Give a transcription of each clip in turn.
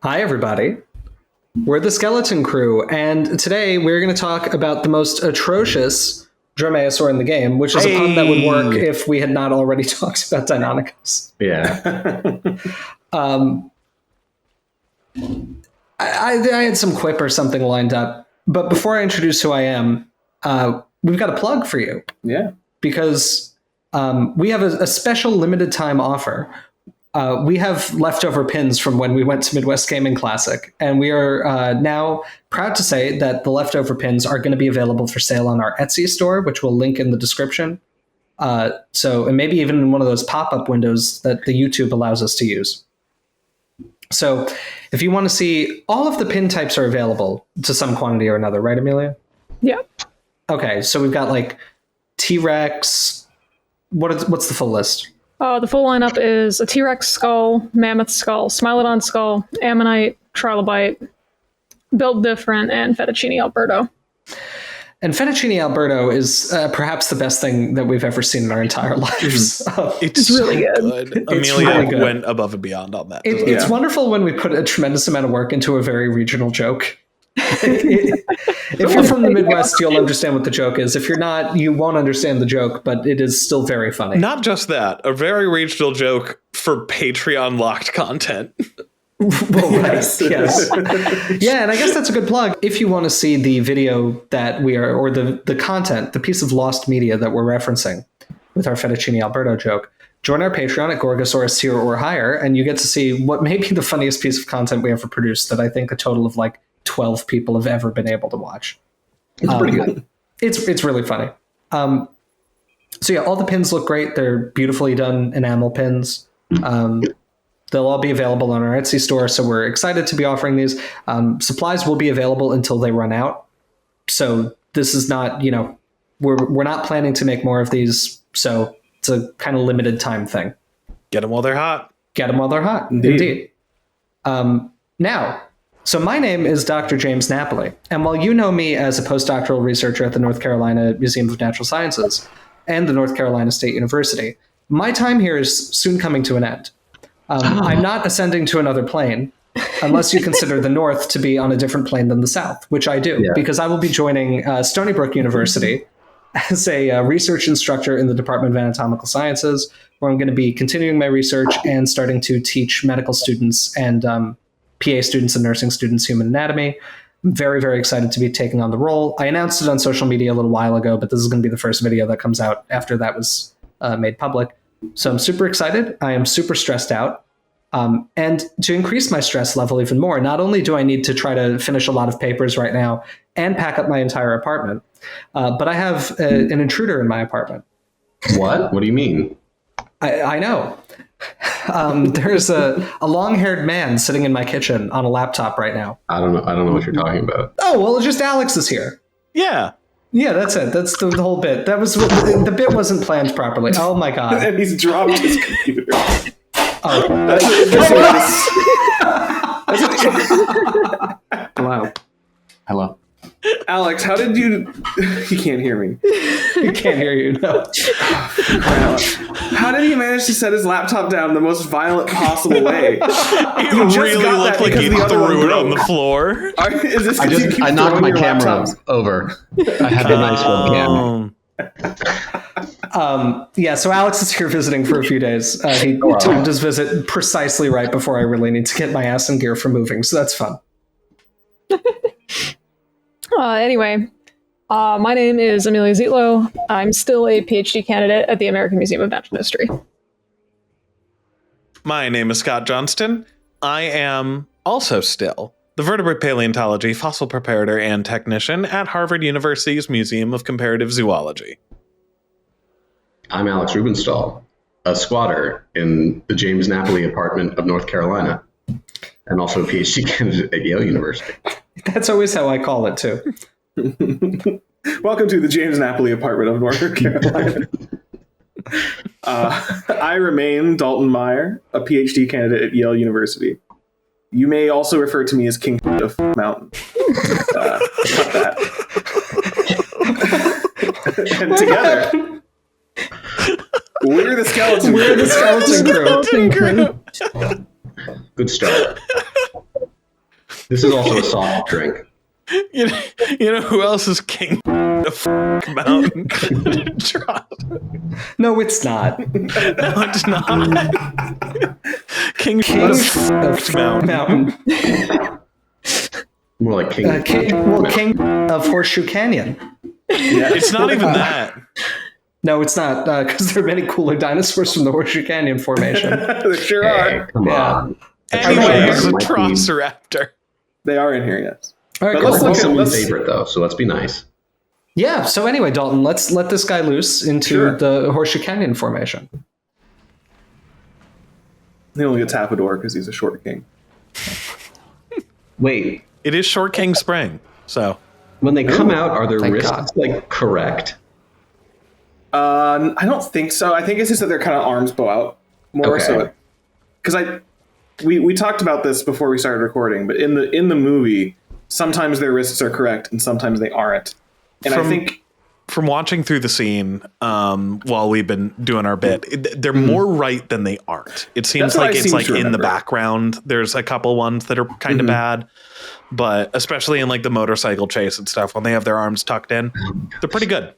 Hi, everybody. We're the Skeleton Crew, and today we're going to talk about the most atrocious dromaeosaur in the game, which is a pun that would work if we had not already talked about Deinonychus. Yeah. I had some quip or something lined up, but before I introduce who I am, we've got a plug for you. Yeah. Because we have a special limited time offer. We have leftover pins from when we went to Midwest Gaming Classic, and we are now proud to say that the leftover pins are going to be available for sale on our Etsy store, which we'll link in the description. And maybe even in one of those pop-up windows that the YouTube allows us to use. So if you want to see, all of the pin types are available to some quantity or another, right, Amelia? Yeah. Okay, so we've got like T-Rex. What's the full list? The full lineup is a T-Rex skull, mammoth skull, Smilodon skull, ammonite, trilobite, built different, and fettuccine Alberto. And fettuccine Alberto is perhaps the best thing that we've ever seen in our entire lives. It's really good. Amelia really good. went above and beyond on that. It's wonderful when we put a tremendous amount of work into a very regional joke. If you're from the Midwest, you'll understand what the joke is. If you're not, you won't understand the joke, but it is still very funny. Not just that, a very regional joke for Patreon locked content. Well, yes. Yeah, and I guess that's a good plug. If you want to see the video that we are, or the content, the piece of lost media that we're referencing with our fettuccine Alberto joke, join our Patreon at Gorgosaurus tier or higher, and you get to see what may be the funniest piece of content we ever produced that I think a total of like 12 people have ever been able to watch. It's pretty good. It's really funny. So yeah, all the pins look great. They're beautifully done enamel pins. They'll all be available on our Etsy store, so we're excited to be offering these. Supplies will be available until they run out. So this is not, we're not planning to make more of these, so it's a kind of limited time thing. Get them while they're hot. Get them while they're hot, indeed. Now, so my name is Dr. James Napoli, and while you know me as a postdoctoral researcher at the North Carolina Museum of Natural Sciences and the North Carolina State University, my time here is soon coming to an end. I'm not ascending to another plane, unless you consider the North to be on a different plane than the South, which I do, because I will be joining Stony Brook University as a research instructor in the Department of Anatomical Sciences, where I'm going to be continuing my research and starting to teach medical students and PA students and nursing students human anatomy. I'm very, very excited to be taking on the role. I announced it on social media a little while ago, but this is going to be the first video that comes out after that was made public. So I'm super excited. I am super stressed out. And to increase my stress level even more, not only do I need to try to finish a lot of papers right now and pack up my entire apartment, but I have an intruder in my apartment. What? What do you mean? I know. There's a long-haired man sitting in my kitchen on a laptop right now. I don't know what you're talking about. Oh, well, just Alex is here. Yeah. Yeah, that's it. That's the whole bit. That was the bit wasn't planned properly. Oh my god! And he's dropped his computer. Oh, Hello. Alex, how did you? He can't hear me. He can't hear you. No. How did he manage to set his laptop down the most violent possible way? It really looked like he threw it on the floor. Is this I knocked my camera over. I had a nice webcam. Yeah, so Alex is here visiting for a few days. He timed his visit precisely right before I really need to get my ass in gear for moving, so that's fun. Anyway, my name is Amelia Zietlow. I'm still a PhD candidate at the American Museum of Natural History. My name is Scott Johnston. I am also still the vertebrate paleontology, fossil preparator, and technician at Harvard University's Museum of Comparative Zoology. I'm Alex Rubenstahl, a squatter in the James Napoli apartment of North Carolina, and also a PhD candidate at Yale University. That's always how I call it, too. Welcome to the James Napoli apartment of North Carolina. I remain Dalton Meyer, a PhD candidate at Yale University. You may also refer to me as King of Mountain. Cut that. And together, we're the skeleton. We're the skeleton crew. Good start. This is also a soft drink. You know who else is king of mountain? No, it's not. No, it's not. King of mountain. More like king. King of Horseshoe Canyon. Yeah. It's not even that. No, it's not, because there are many cooler dinosaurs from the Horseshoe Canyon Formation. There sure Hey, are. come on. Anyway, it's a Might be- Atrociraptor. They are in here, yes. All right, But cool. let's look at- Someone's let's- favorite though, so let's be nice. Yeah, so anyway, Dalton, let's let this guy loose into Sure. the Horseshoe Canyon Formation. He only gets half a door because he's a short king. Wait, It is Short King Spring, so when they come out, are their Thank wrists God. like correct? I don't think so. I think it's just that their kind of arms bow out more. Okay. So, because we talked about this before we started recording, but in the movie, sometimes their wrists are correct and sometimes they aren't. And I think from watching through the scene while we've been doing our bit, they're more right than they aren't. It seems That's what like I it's seem like to in the remember. background. There's a couple ones that are kind of bad, but especially in like the motorcycle chase and stuff, when they have their arms tucked in, they're pretty good.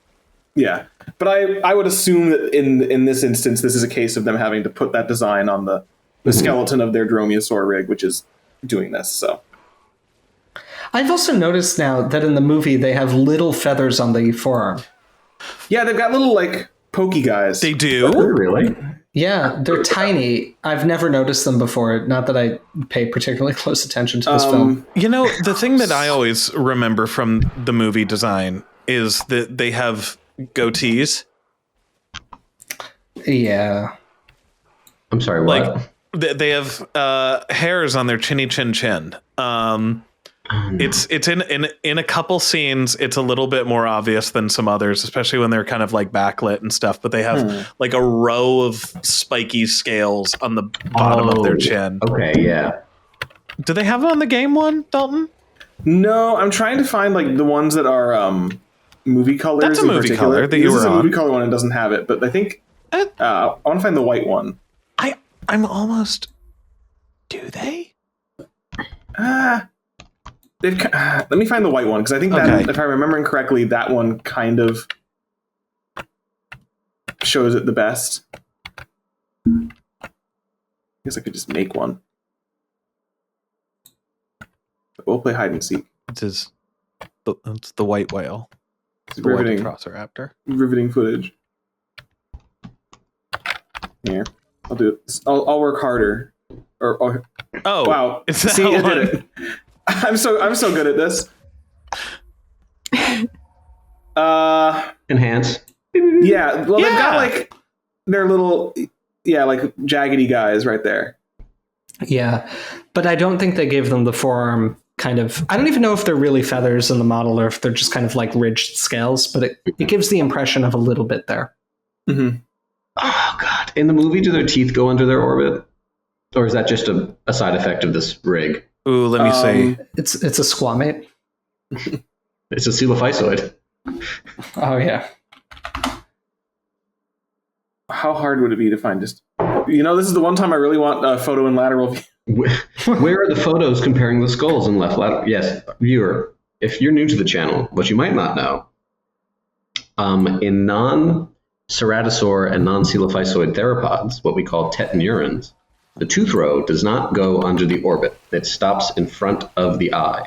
yeah. But I would assume that in this instance, this is a case of them having to put that design on the skeleton of their dromaeosaur rig, which is doing this. So I've also noticed now that in the movie they have little feathers on the forearm. yeah, they've got little like pokey guys. They do. Really? Yeah, they're tiny. I've never noticed them before. Not that I pay particularly close attention to this film. You know, the thing that I always remember from the movie design is that they have goatees. Yeah. I'm sorry, what? Like they have hairs on their chinny chin chin. It's in a couple scenes. It's a little bit more obvious than some others, especially when they're kind of like backlit and stuff. But they have like a row of spiky scales on the bottom of their chin. Okay, yeah. Do they have it on the game one, Dalton? No, I'm trying to find like the ones that are movie colors. That's a in movie particular. color that you This were is a on. movie color one and doesn't have it, but I think I want to find the white one. I'm almost. Do they? Let me find the white one because I think that, Okay. if I'm remembering correctly, that one kind of shows it the best. I guess I could just make one. We'll play hide and seek. It's the white whale. It's The white riveting, Atrociraptor. riveting footage. Here, I'll do it. I'll work harder. Or Oh, wow! it's that See, I one. did it. I'm so good at this. Enhance. Yeah. Well, they've got Yeah. like their little, like jaggedy guys right there. Yeah. But I don't think they gave them the forearm kind of. I don't even know if they're really feathers in the model or if they're just kind of like ridged scales, but it gives the impression of a little bit there. Mm-hmm. Oh god! In the movie, do their teeth go under their orbit, or is that just a side effect of this rig? Ooh, let me see. It's a squamate. It's a coelophysoid. Oh yeah. How hard would it be to find just? This is the one time I really want a photo in lateral view. Where are the photos comparing the skulls in left lateral? Yes, viewer, if you're new to the channel, what you might not know, in non-ceratosaur and non-coelophysoid theropods, what we call tetanurans, the tooth row does not go under the orbit. It stops in front of the eye.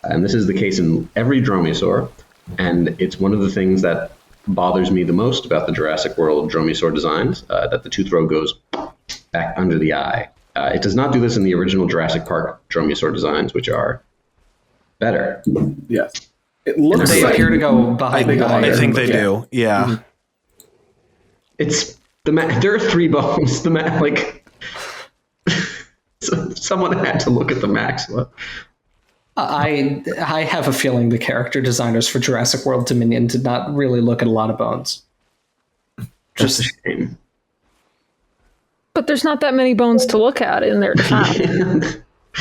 And this is the case in every dromaeosaur, and it's one of the things that bothers me the most about the Jurassic World dromaeosaur designs, that the tooth row goes back under the eye. It does not do this in the original Jurassic Park dromaeosaur designs, which are better. Yes. It looks They like appear to go behind the eye. I think they do. Yeah. It's there are 3 bones. Someone had to look at the maxilla. I have a feeling the character designers for Jurassic World Dominion did not really look at a lot of bones. Just a shame. But there's not that many bones to look at in their design.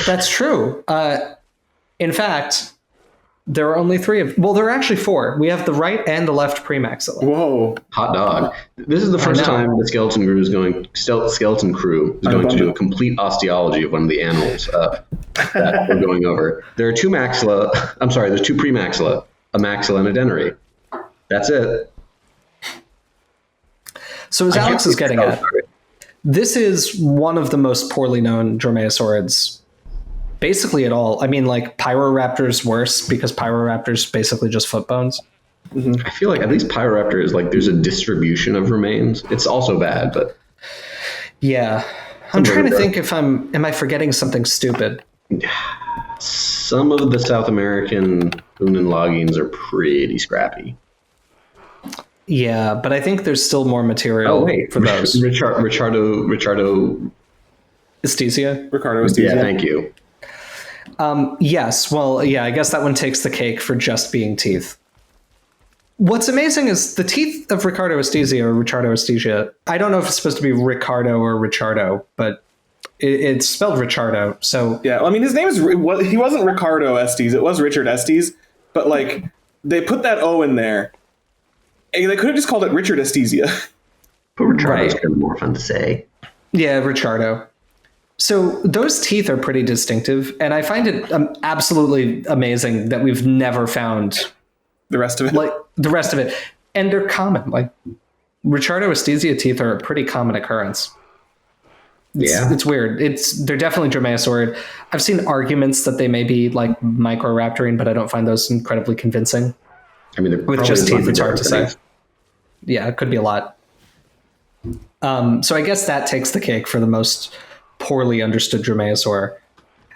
That's true. In fact, There are only 3 of. Well, there are actually 4. We have the right and the left premaxilla. Whoa. Hot dog. This is the first time the skeleton crew is going to do a complete osteology of one of the animals that we're going over. There are 2 maxilla. I'm sorry, there's 2 premaxilla, a maxilla and a dentary. That's it. So as Alex is getting at, this is one of the most poorly known dromaeosaurids basically at all. I mean, like, Pyroraptor's worse because Pyroraptor's basically just foot bones. I feel like at least Pyroraptor is like there's a distribution of remains. It's also bad, but yeah. I'm trying to think if am I forgetting something stupid? Some of the South American Unenlogines are pretty scrappy. Yeah, but I think there's still more material for those. Ricardo Aesthesia? Ricardo Aesthesia. Yeah, thank you. Yes, well, yeah, I guess that one takes the cake for just being teeth. What's amazing is the teeth of Ricardo Aesthesia or Ricardo Aesthesia. I don't know if it's supposed to be Ricardo or Richardo, but it's spelled Richardo. So yeah, well, I mean, his name is he wasn't Ricardo Estes. It was Richard Estes, but like they put that O in there. And they could have just called it Richard Aesthesia. But Richardo's kind of more fun to say. Yeah, Richardo. So those teeth are pretty distinctive, and I find it absolutely amazing that we've never found the rest of it. Like the rest of it, and they're common. Like Ricardo Aesthesia teeth are a pretty common occurrence. It's weird. They're definitely dromaeosaurid. I've seen arguments that they may be like microraptorine, but I don't find those incredibly convincing. I mean, with just teeth, it's hard to say. Yeah, it could be a lot. So I guess that takes the cake for the most poorly understood dromaeosaur.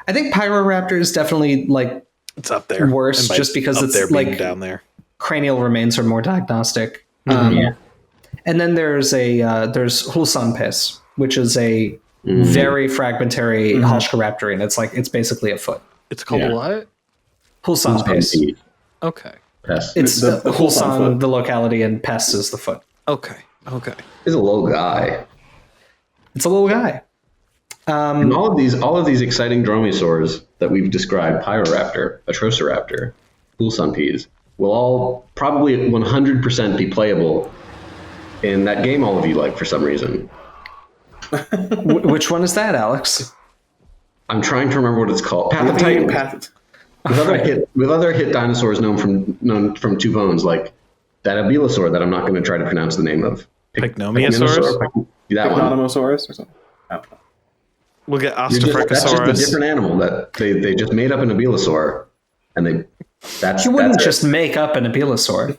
I think Pyroraptor is definitely like it's up there worse, just because it's like down there. Cranial remains are more diagnostic. And then there's there's Hulsanpes, which is a very fragmentary Halschoraptorine. It's basically a foot. It's called what? Hulsanpes. Okay. Pest. It's the Hulsan, the locality, and Pest is the foot. Okay. He's a little guy. It's a little guy. And all of these exciting dromaeosaurs that we've described, Pyroraptor, Atrociraptor, Hulsanpes, will all probably 100% be playable in that game all of you like for some reason. Which one is that, Alex? I'm trying to remember what it's called. Path of Titans. With other hit dinosaurs known from 2 bones, like that Abylosaur that I'm not going to try to pronounce the name of. Pygnomiosaurus? That one. Pygnomiosaurus or something. We'll get That's Osteophragmosaurus. just a different animal that they just made up an Abylosaur, and you wouldn't just make up an Abylosaur.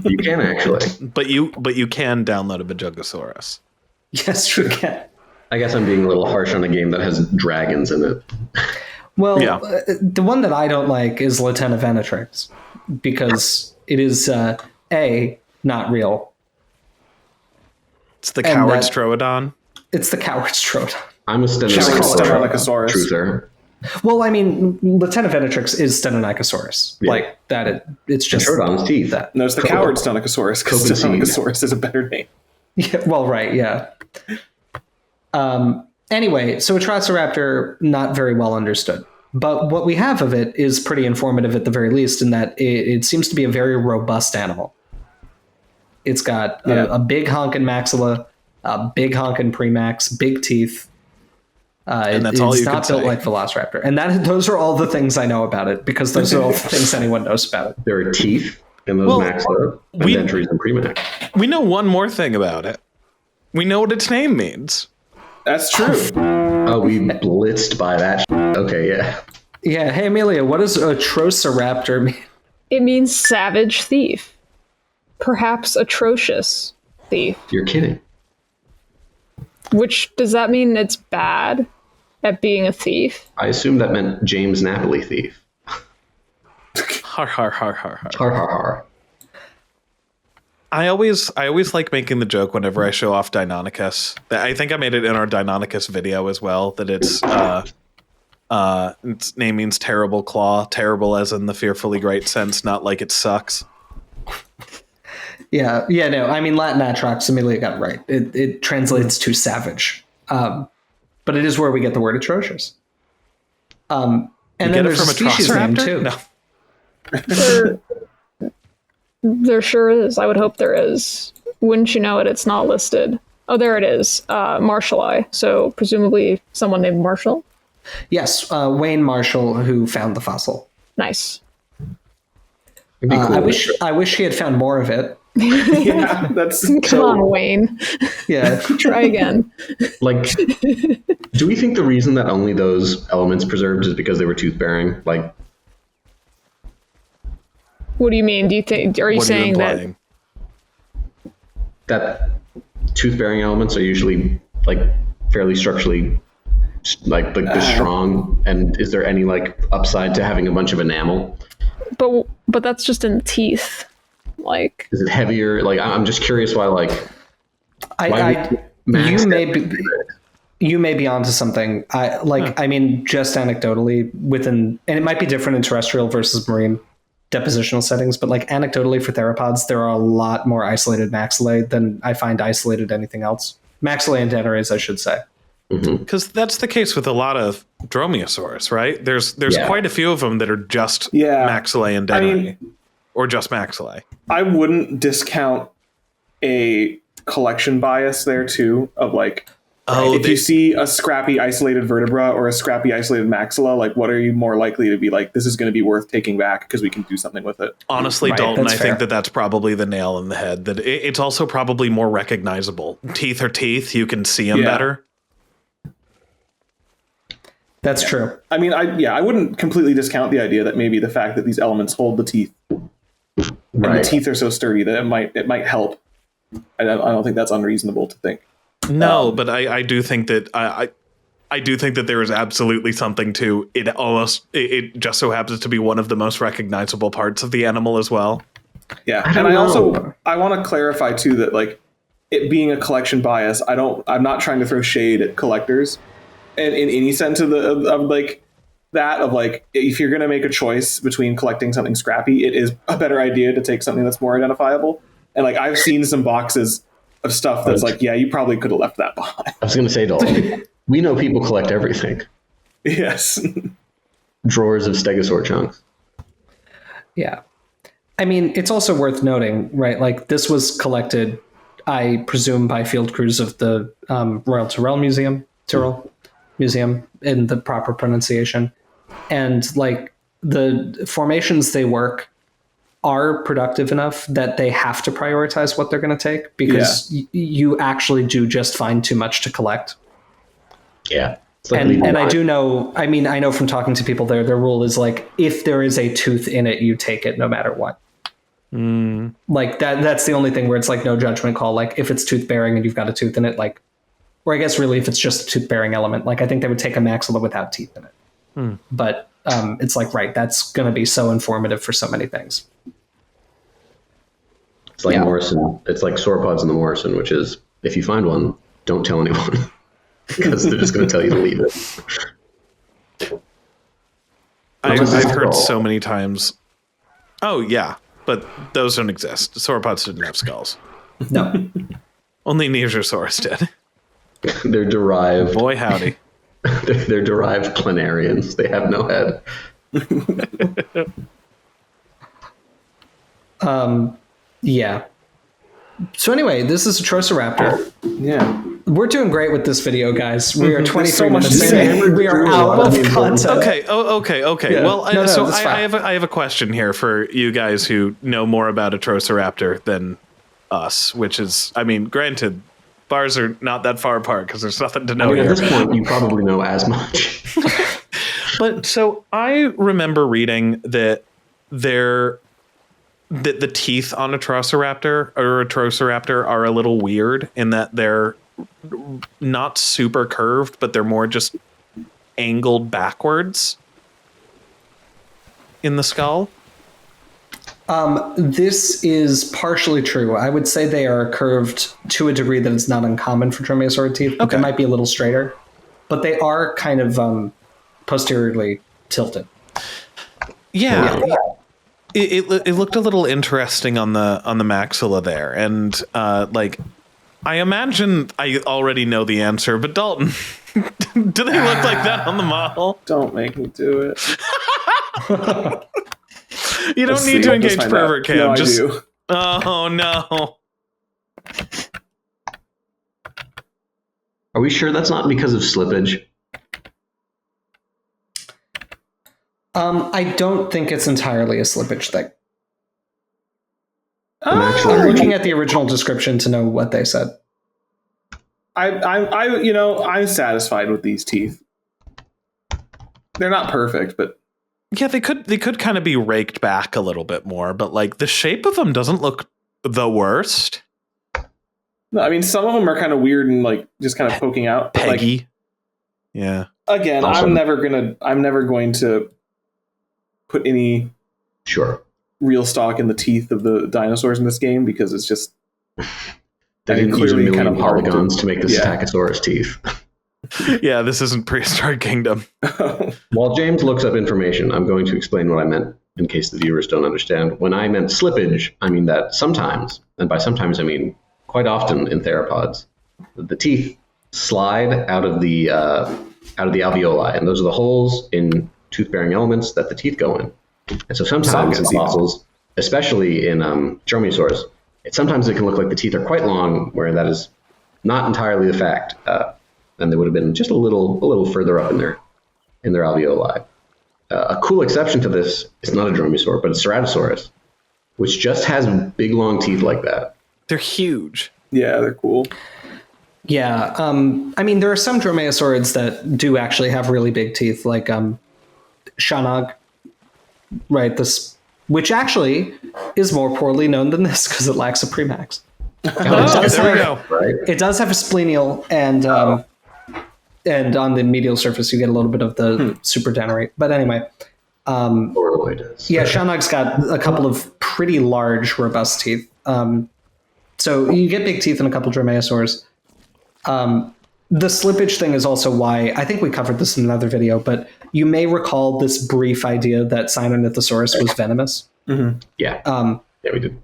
You can actually, but you can download a Bajugosaurus. Yes, you can. I guess I'm being a little harsh on a game that has dragons in it. Well, the one that I don't like is Latena Venatrix because it is not real. It's the coward Stroodon. It's the coward Stroodon. I'm a Stenonychosaurus truther. Well, I mean, Latena Venatrix is Stenonychosaurus. Yeah. Like that. It's just Stroodon's teeth. No, it's the coward Stenonychosaurus because Stenonychosaurus is a better name. Yeah. Well, right. Yeah. Anyway, so Atrociraptor, not very well understood. But what we have of it is pretty informative at the very least in that it seems to be a very robust animal. It's got a big honk in maxilla, a big honk in premax, big teeth. And that's all you can say. It's not built like Velociraptor. And those are all the things I know about it because those are all the things anyone knows about it. There are teeth in those maxilla and dentaries and premax. We know one more thing about it. We know what its name means. That's true. Oh, we blitzed by that. Okay, yeah. Yeah. Hey, Amelia, what does Atrociraptor mean? It means savage thief. Perhaps atrocious thief. You're kidding. Which, does that mean it's bad at being a thief? I assume that meant James Napoli thief. Har, har, har, har, har. Har, har, har. I always like making the joke whenever I show off Deinonychus. I think I made it in our Deinonychus video as well, that its name means terrible claw, terrible as in the fearfully great sense, not like it sucks. Yeah, no, I mean, Latin atrox, Amelia got it right. It translates to savage. But it is where we get the word atrocious. And then there's a species name, too. No. There sure is. I would hope there is. Wouldn't you know it? It's not listed. Oh, there it is. Marshall. So presumably someone named Marshall. Yes, Wayne Marshall, who found the fossil. Nice. It'd be cool. I wish he had found more of it. Yeah, that's Come on, Wayne. Yeah. Try again. Like, do we think the reason that only those elements preserved is because they were tooth bearing? Like, What do you mean? Do you think? Are you What are you saying that? implying? that tooth bearing elements are usually like fairly structurally like strong, and is there any like upside to having a bunch of enamel? But that's just in the teeth. Like, Is it heavier? Like, I'm just curious why like You may be onto something. I mean, just anecdotally, and it might be different in terrestrial versus marine depositional settings, but like anecdotally for theropods, there are a lot more isolated maxillae than I find isolated anything else. Maxillae and dentaries, I should say. Because that's the case with a lot of dromaeosaurs, right? There's quite a few of them that are just maxillae and dentary, or just maxillae. I wouldn't discount a collection bias there too, of like, if you see a scrappy isolated vertebra or a scrappy isolated maxilla, like what are you more likely to be like, this is going to be worth taking back because we can do something with it? Honestly, Right, Dalton, that's I think fair. that's probably the nail in the head. That it's also probably more recognizable. Teeth are teeth. You can see them Yeah. better. That's true. I mean, I wouldn't completely discount the idea that maybe the fact that these elements hold the teeth and the teeth are so sturdy that it might help. I don't think that's unreasonable to think. No, but I do think that I do think that there is absolutely something to it. It just so happens to be one of the most recognizable parts of the animal as well. Yeah, I don't and know. I want to clarify too that like it being a collection bias, I'm not trying to throw shade at collectors, and in any sense of like that of like if you're going to make a choice between collecting something scrappy, it is a better idea to take something that's more identifiable. And like I've seen some boxes of stuff that's like, yeah, you probably could have left that behind. I was going to say, Dalton, we know people collect everything. Yes. Drawers of stegosaur chunks. Yeah. I mean, it's also worth noting, right? Like this was collected, I presume, by field crews of the Royal Tyrrell Museum in the proper pronunciation. And like the formations they work are productive enough that they have to prioritize what they're going to take because you actually do just find too much to collect. Yeah. Like And I do know, I mean, I know from talking to people there, their rule is like, if there is a tooth in it, you take it no matter what. Like that's the only thing where it's like no judgment call. Like if it's tooth bearing and you've got a tooth in it, like, or I guess really if it's just a tooth bearing element, like I think they would take a maxilla without teeth in it. But it's like, right, that's going to be so informative for so many things. It's like Morrison. It's like sauropods in the Morrison, which is if you find one, don't tell anyone because they're just going to tell you to leave it. I've heard so many times. Oh yeah, but those don't exist. Sauropods didn't have skulls. No. Only Neosaurus did. They're derived. Boy howdy. They're derived planarians. They have no head. Yeah. So anyway, this is Atrociraptor. Yeah. We're doing great with this video, guys. We are 23 so much minutes to say. in. We are out of content. Okay. Okay. Yeah. Well, No, so that's fine. I have a question here for you guys who know more about Atrociraptor than us, which is, I mean, granted, bars are not that far apart because there's nothing to know I mean, here. at this point, you probably know as much. But so I remember reading that the teeth on Atrociraptor are a little weird in that they're not super curved, but they're more just angled backwards in the skull. This is partially true. I would say they are curved to a degree that is not uncommon for dromaeosaur teeth. Okay. They might be a little straighter, but they are kind of posteriorly tilted. Yeah. It looked a little interesting on the maxilla there, and like I imagine I already know the answer, but Dalton, do they look like that on the model? Don't make me do it. You don't Let's need see. to engage Let's find pervert out. cam. No, Just I do. oh no. Are we sure that's not because of slippage? I don't think it's entirely a slippage thing. I'm actually I'm looking at the original description to know what they said. I'm satisfied with these teeth. They're not perfect, but Yeah, they could kind of be raked back a little bit more, but like the shape of them doesn't look the worst. no, I mean some of them are kind of weird and like just kind of poking out. But, Peggy. like, Yeah. again, Also- I'm never going to put any sure. real stock in the teeth of the dinosaurs in this game because it's just They didn't use a clearly million kind of hard polygons to make the yeah. Stegosaurus teeth. Yeah, this isn't prehistoric kingdom. While James looks up information, I'm going to explain what I meant in case the viewers don't understand. When I meant slippage, I mean that sometimes, and by sometimes I mean quite often in theropods, the teeth slide out of the alveoli, and those are the holes in tooth-bearing elements that the teeth go in. And so sometimes in Sockets, yeah. fossils, especially in dromaeosaurs, sometimes it can look like the teeth are quite long, where that is not entirely the fact. And they would have been just a little further up in their alveoli. A cool exception to this is not a dromaeosaur, but a ceratosaurus, which just has big long teeth like that. They're huge. yeah, they're cool. Yeah, I mean, there are some dromaeosaurids that do actually have really big teeth, like Shanog, right? This, which actually is more poorly known than this because it lacks a premax. Oh, there we go. Right? It does have a splenial, and on the medial surface you get a little bit of the superdenerate. But anyway, Orloid is. yeah, Shanog's got a couple of pretty large, robust teeth. So you get big teeth in a couple dromaeosaurs. The slippage thing is also why, I think we covered this in another video, but you may recall this brief idea that Sinornithosaurus was venomous. Yeah. Yeah, we did.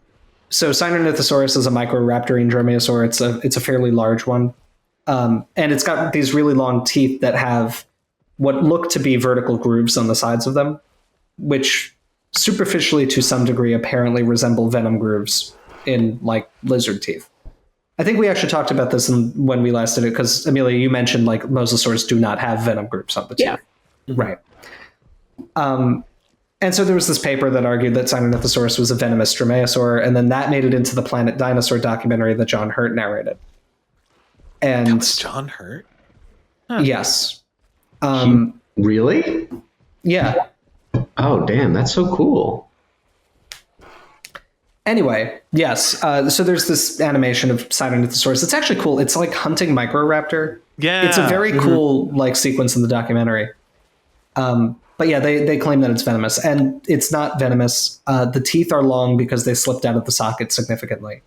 So Sinornithosaurus is a microraptorine dromaeosaur. It's a fairly large one. And it's got these really long teeth that have what look to be vertical grooves on the sides of them, which superficially to some degree apparently resemble venom grooves in like lizard teeth. I think we actually talked about this when we last did it, because Amelia, you mentioned like mosasaurs do not have venom grooves on the teeth. Yeah. Right. And so there was this paper that argued that Sinornithosaurus was a venomous dromaeosaur, and then that made it into the Planet Dinosaur documentary that John Hurt narrated. And That was John Hurt? yes. Really? Yeah. Oh, damn, that's so cool. Anyway, yes. So there's this animation of Sinornithosaurus. It's actually cool. It's like hunting Microraptor. Yeah. It's a very cool like sequence in the documentary. But yeah, they claim that it's venomous, and it's not venomous. The teeth are long because they slipped out of the socket significantly.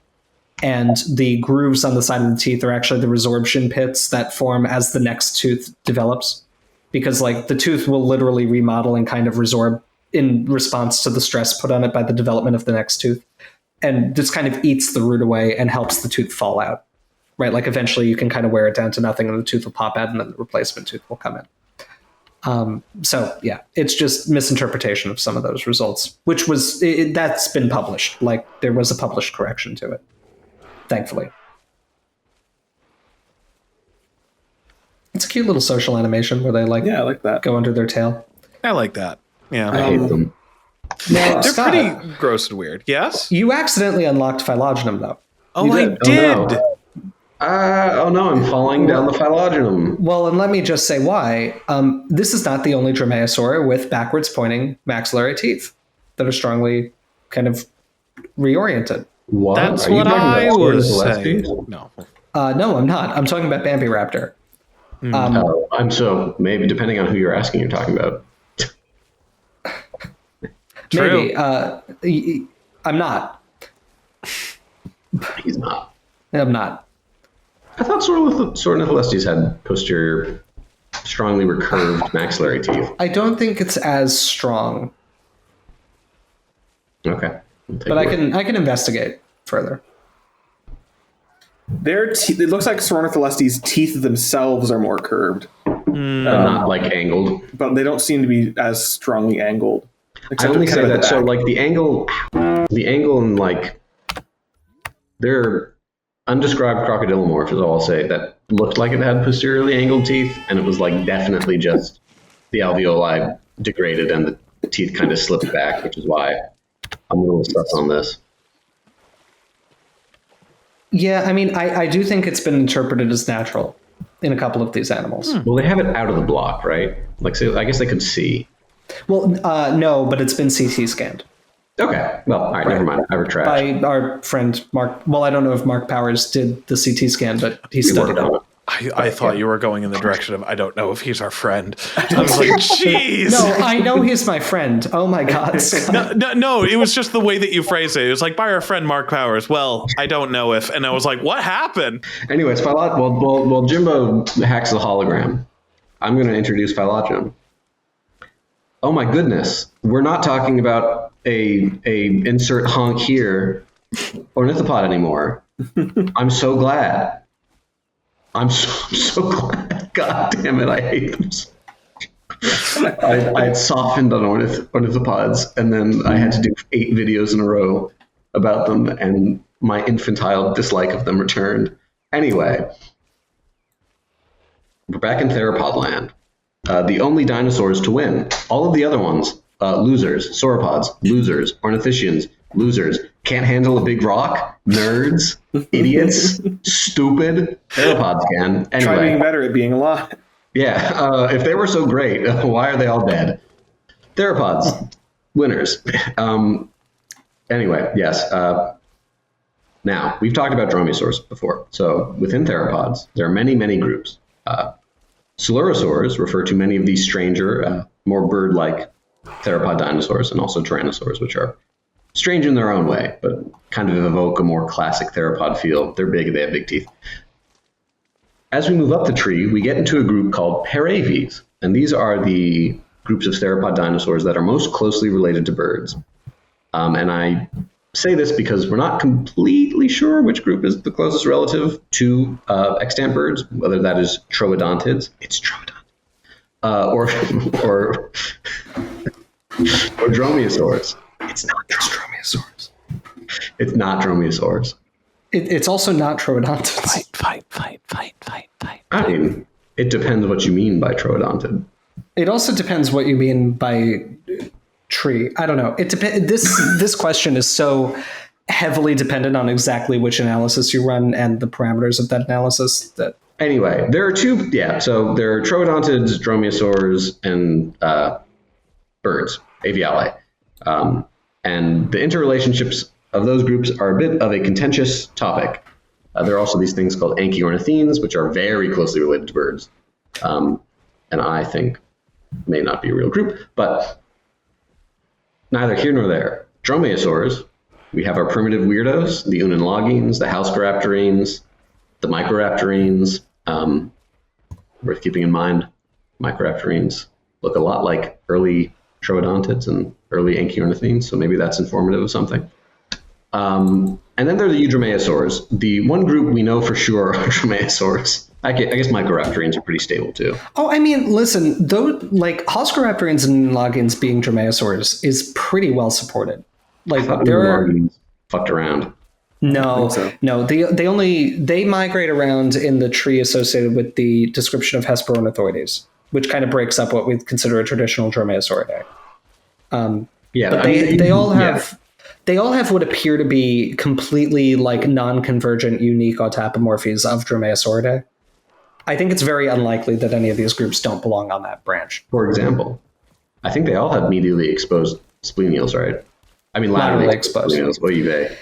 And the grooves on the side of the teeth are actually the resorption pits that form as the next tooth develops. Because like the tooth will literally remodel and kind of resorb in response to the stress put on it by the development of the next tooth. And just kind of eats the root away and helps the tooth fall out. Right? Like eventually you can kind of wear it down to nothing and the tooth will pop out and then the replacement tooth will come in. So yeah, it's just misinterpretation of some of those results, which was, that's been published. Like there was a published correction to it, thankfully. It's a cute little social animation where they like, Yeah, I like that. go under their tail. I like that. Yeah. I hate them. Now, They're Scott, pretty gross and weird. Yes? you accidentally unlocked Phylogenum though. Oh, You I did. did. Oh, no. Oh no, I'm falling down the Phylogenum. Well, and let me just say why. This is not the only dromaeosaur with backwards pointing maxillary teeth that are strongly kind of reoriented. What? That's Are you what talking I about was Ceratosaurus? saying. No. No, I'm not. I'm talking about Bambi Raptor. Oh, I'm so maybe depending on who you're asking, you're talking about. True. Maybe. I'm not. He's not. I'm not. I thought Sornitholestes had posterior, strongly recurved maxillary teeth. I don't think it's as strong, Okay. but I can investigate further. It looks like Sornitholestes' teeth themselves are more curved, Not like angled. but they don't seem to be as strongly angled. I only say that so like the angle and like they're undescribed crocodilomorph is all I'll say that looked like it had posteriorly angled teeth, and it was like definitely just the alveoli degraded and the teeth kind of slipped back, which is why I'm a little stuck on this. Yeah, I mean, I do think it's been interpreted as natural in a couple of these animals. Well, they have it out of the block, right? Like, so I guess they could see. Well, no, but it's been CT scanned. Okay. Well, all right, never mind. I retract. By our friend Mark. Well, I don't know if Mark Powers did the CT scan, but he studied it. I thought you were going in the direction of, I don't know if he's our friend. I was like, jeez. No, I know he's my friend. Oh my God. No, it was just the way that you phrased it. It was like, by our friend Mark Powers. Well, I don't know if, and I was like, what happened? Anyways, well, Jimbo hacks the hologram. I'm going to introduce Phylogenum. Oh my goodness. We're not talking about a insert honk here ornithopod anymore. I'm so glad. I'm so glad. God damn it, I hate them so much. I had softened on ornithopods, and then I had to do 8 videos in a row about them, and my infantile dislike of them returned. Anyway, we're back in theropod land. The only dinosaurs to win. All of the other ones, losers. Sauropods, losers. Ornithischians, losers. Can't handle a big rock. Nerds. Idiots. Stupid. Theropods can. Anyway. Try being better at being alive. Yeah. If they were so great, why are they all dead? Theropods. Winners. Anyway, yes. Now, we've talked about dromaeosaurs before. So within theropods, there are many, many groups. Coelurosaurs refer to many of these stranger, more bird-like theropod dinosaurs, and also tyrannosaurs, which are strange in their own way, but kind of evoke a more classic theropod feel. They're big, they have big teeth. As we move up the tree, we get into a group called Paraves, and these are the groups of theropod dinosaurs that are most closely related to birds. And I say this because we're not completely sure which group is the closest relative to extant birds, whether that is troodontids. It's troodont. Or dromaeosaurs. It's not dromaeosaurs. It's not dromaeosaurs. It's also not troodontids. Fight. I mean, it depends what you mean by troodontid. It also depends what you mean by tree. I don't know. It depends. This question is so heavily dependent on exactly which analysis you run and the parameters of that analysis that. Anyway, there are two. Yeah, so there are troodontids, dromaeosaurs, and birds, aviale. And the interrelationships of those groups are a bit of a contentious topic. There are also these things called anchiornithines, which are very closely related to birds. And I think may not be a real group, but neither here nor there. Dromaeosaurs, we have our primitive weirdos, the unenlogines, the hauscaraptorines, the microraptorines. Worth keeping in mind, microraptorines look a lot like early troodontids and early anchiornithines, so maybe that's informative of something. And then there are the eudromaeosaurs. The one group we know for sure are dromaeosaurs. I guess microraptorines are pretty stable too. Oh, I mean, listen, though, like hauscaraptorines and unenlogines being dromaeosaurs is pretty well supported. Like there are fucked around. No, they migrate around in the tree associated with the description of Hesperornithoides, which kind of breaks up what we consider a traditional dromaeosauridae. But they all have what appear to be completely like non-convergent, unique autapomorphies of dromaeosauridae. I think it's very unlikely that any of these groups don't belong on that branch. For example, I think they all have medially exposed splenials, right? I mean, laterally exposed splenials. Oy vey.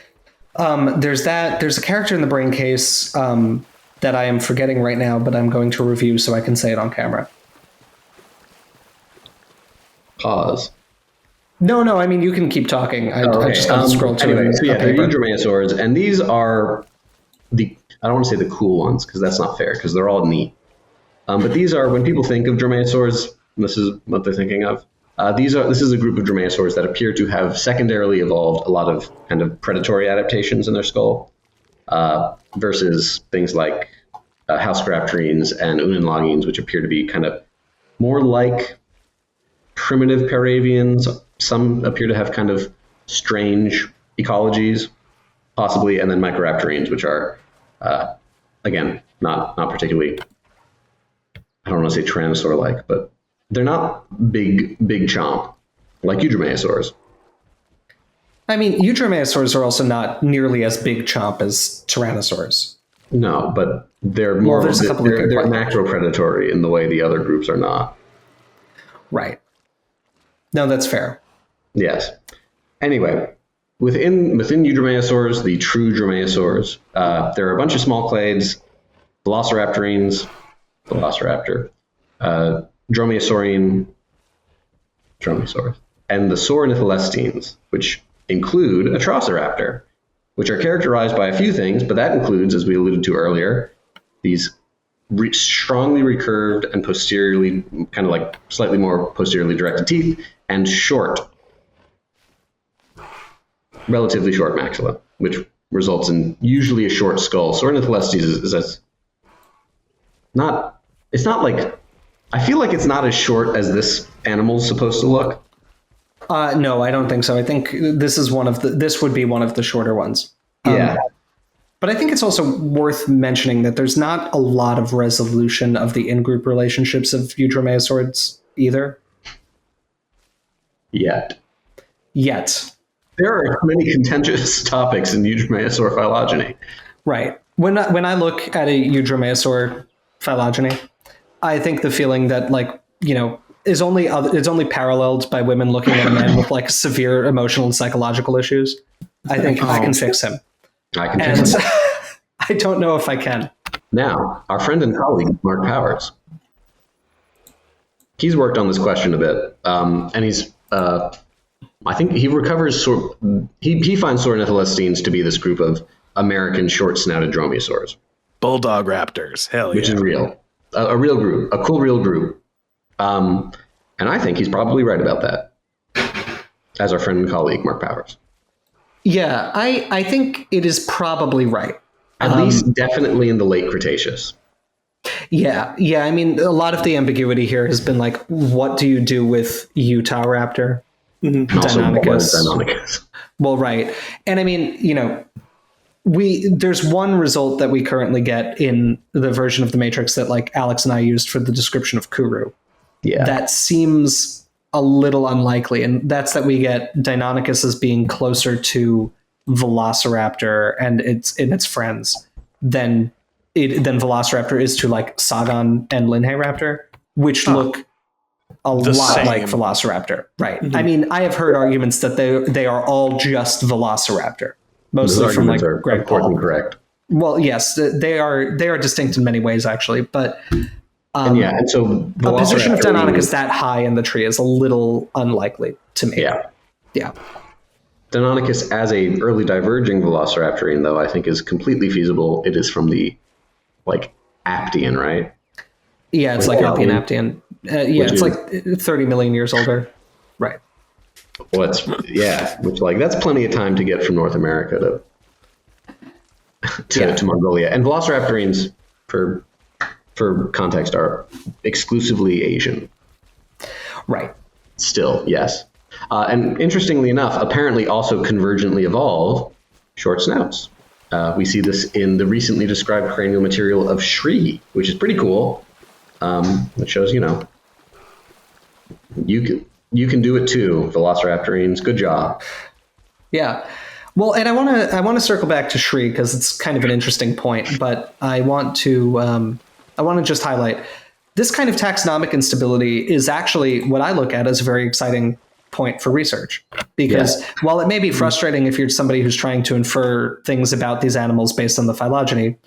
There's a character in the brain case that I am forgetting right now, but I'm going to review so I can say it on camera. Pause. No, I mean, you can keep talking. I just got to scroll to anyway, so yeah, they're eudromaeosaurs, and these are I don't want to say the cool ones, because that's not fair, because they're all neat. But these are, when people think of dromaeosaurs, this is what they're thinking of. This is a group of dromaeosaurs that appear to have secondarily evolved a lot of kind of predatory adaptations in their skull, versus things like hauscaraptorines and unenlogines, which appear to be kind of more like primitive paravians, some appear to have kind of strange ecologies, possibly, and then Microraptorines, which are, again, not particularly, I don't want to say Tyrannosaur-like, but they're not big chomp, like Dromaeosaurs. I mean, dromaeosaurs are also not nearly as big chomp as tyrannosaurs. No, but they're more. Well, they're macro-predatory in the way the other groups are not. Right. No, that's fair. Yes. Anyway, within Dromaeosaurs, the true Dromaeosaurs, there are a bunch of small clades, Velociraptor, Dromaeosaurine, and the Sauronitholestines, which include Atrociraptor, which are characterized by a few things, but that includes, as we alluded to earlier, these strongly recurved and posteriorly, kind of like slightly more posteriorly directed teeth, and relatively short maxilla, which results in usually a short skull. Sauronitholestes is not, it's not like, I feel like it's not as short as this animal's supposed to look. No, I don't think so. I think this would be one of the shorter ones. Yeah. But I think it's also worth mentioning that there's not a lot of resolution of the in-group relationships of Dromaeosaurs either. Yet. There are many contentious topics in Dromaeosaur phylogeny. Right. When I look at a Dromaeosaur phylogeny, I think the feeling that, like, you know, it's only paralleled by women looking at a man with like severe emotional and psychological issues. I think I can fix him. I don't know if I can. Now, our friend and colleague, Mark Powers. He's worked on this question a bit, and he's, I think he recovers, he finds Sauronitholestines to be this group of American short-snouted dromaeosaurs. Bulldog raptors, hell yeah. Which is real. A real group, a cool real group. And I think he's probably right about that, as our friend and colleague, Mark Powers. Yeah, I think it is probably right. At least definitely in the late Cretaceous. Yeah. I mean, a lot of the ambiguity here has been like, what do you do with Utah raptor? Mm-hmm. Deinonychus. Well, right. And I mean, you know, there's one result that we currently get in the version of the Matrix that like Alex and I used for the description of Kuru. Yeah. That seems a little unlikely, and that's that we get Deinonychus as being closer to Velociraptor and its friends than Velociraptor is to like Sagon and Linhairaptor, which look a lot same. like Velociraptor. Right. Mm-hmm. I mean, I have heard arguments that they are all just Velociraptor, mostly from like Greg Paul. Correct. Well, yes, they are distinct in many ways, actually, but. And so a position of Deinonychus that high in the tree is a little unlikely to me. Yeah. Deinonychus as a early diverging Velociraptorine, though, I think is completely feasible. It is from the like Aptian, right? Yeah, it's like Alpian Aptian. It's like 30 million years older. Right. Well, which like that's plenty of time to get from North America to Mongolia. And Velociraptorines, for context, are exclusively Asian. Right. Still, yes. And interestingly enough, apparently also convergently evolve short snouts. We see this in the recently described cranial material of Shri, which is pretty cool. It shows, you know, you can do it too, Velociraptorines. Good job. Yeah. Well, and I want to circle back to Shri because it's kind of an interesting point, but I want to just highlight this kind of taxonomic instability is actually what I look at as a very exciting point for research, because while it may be frustrating if you're somebody who's trying to infer things about these animals based on the phylogeny,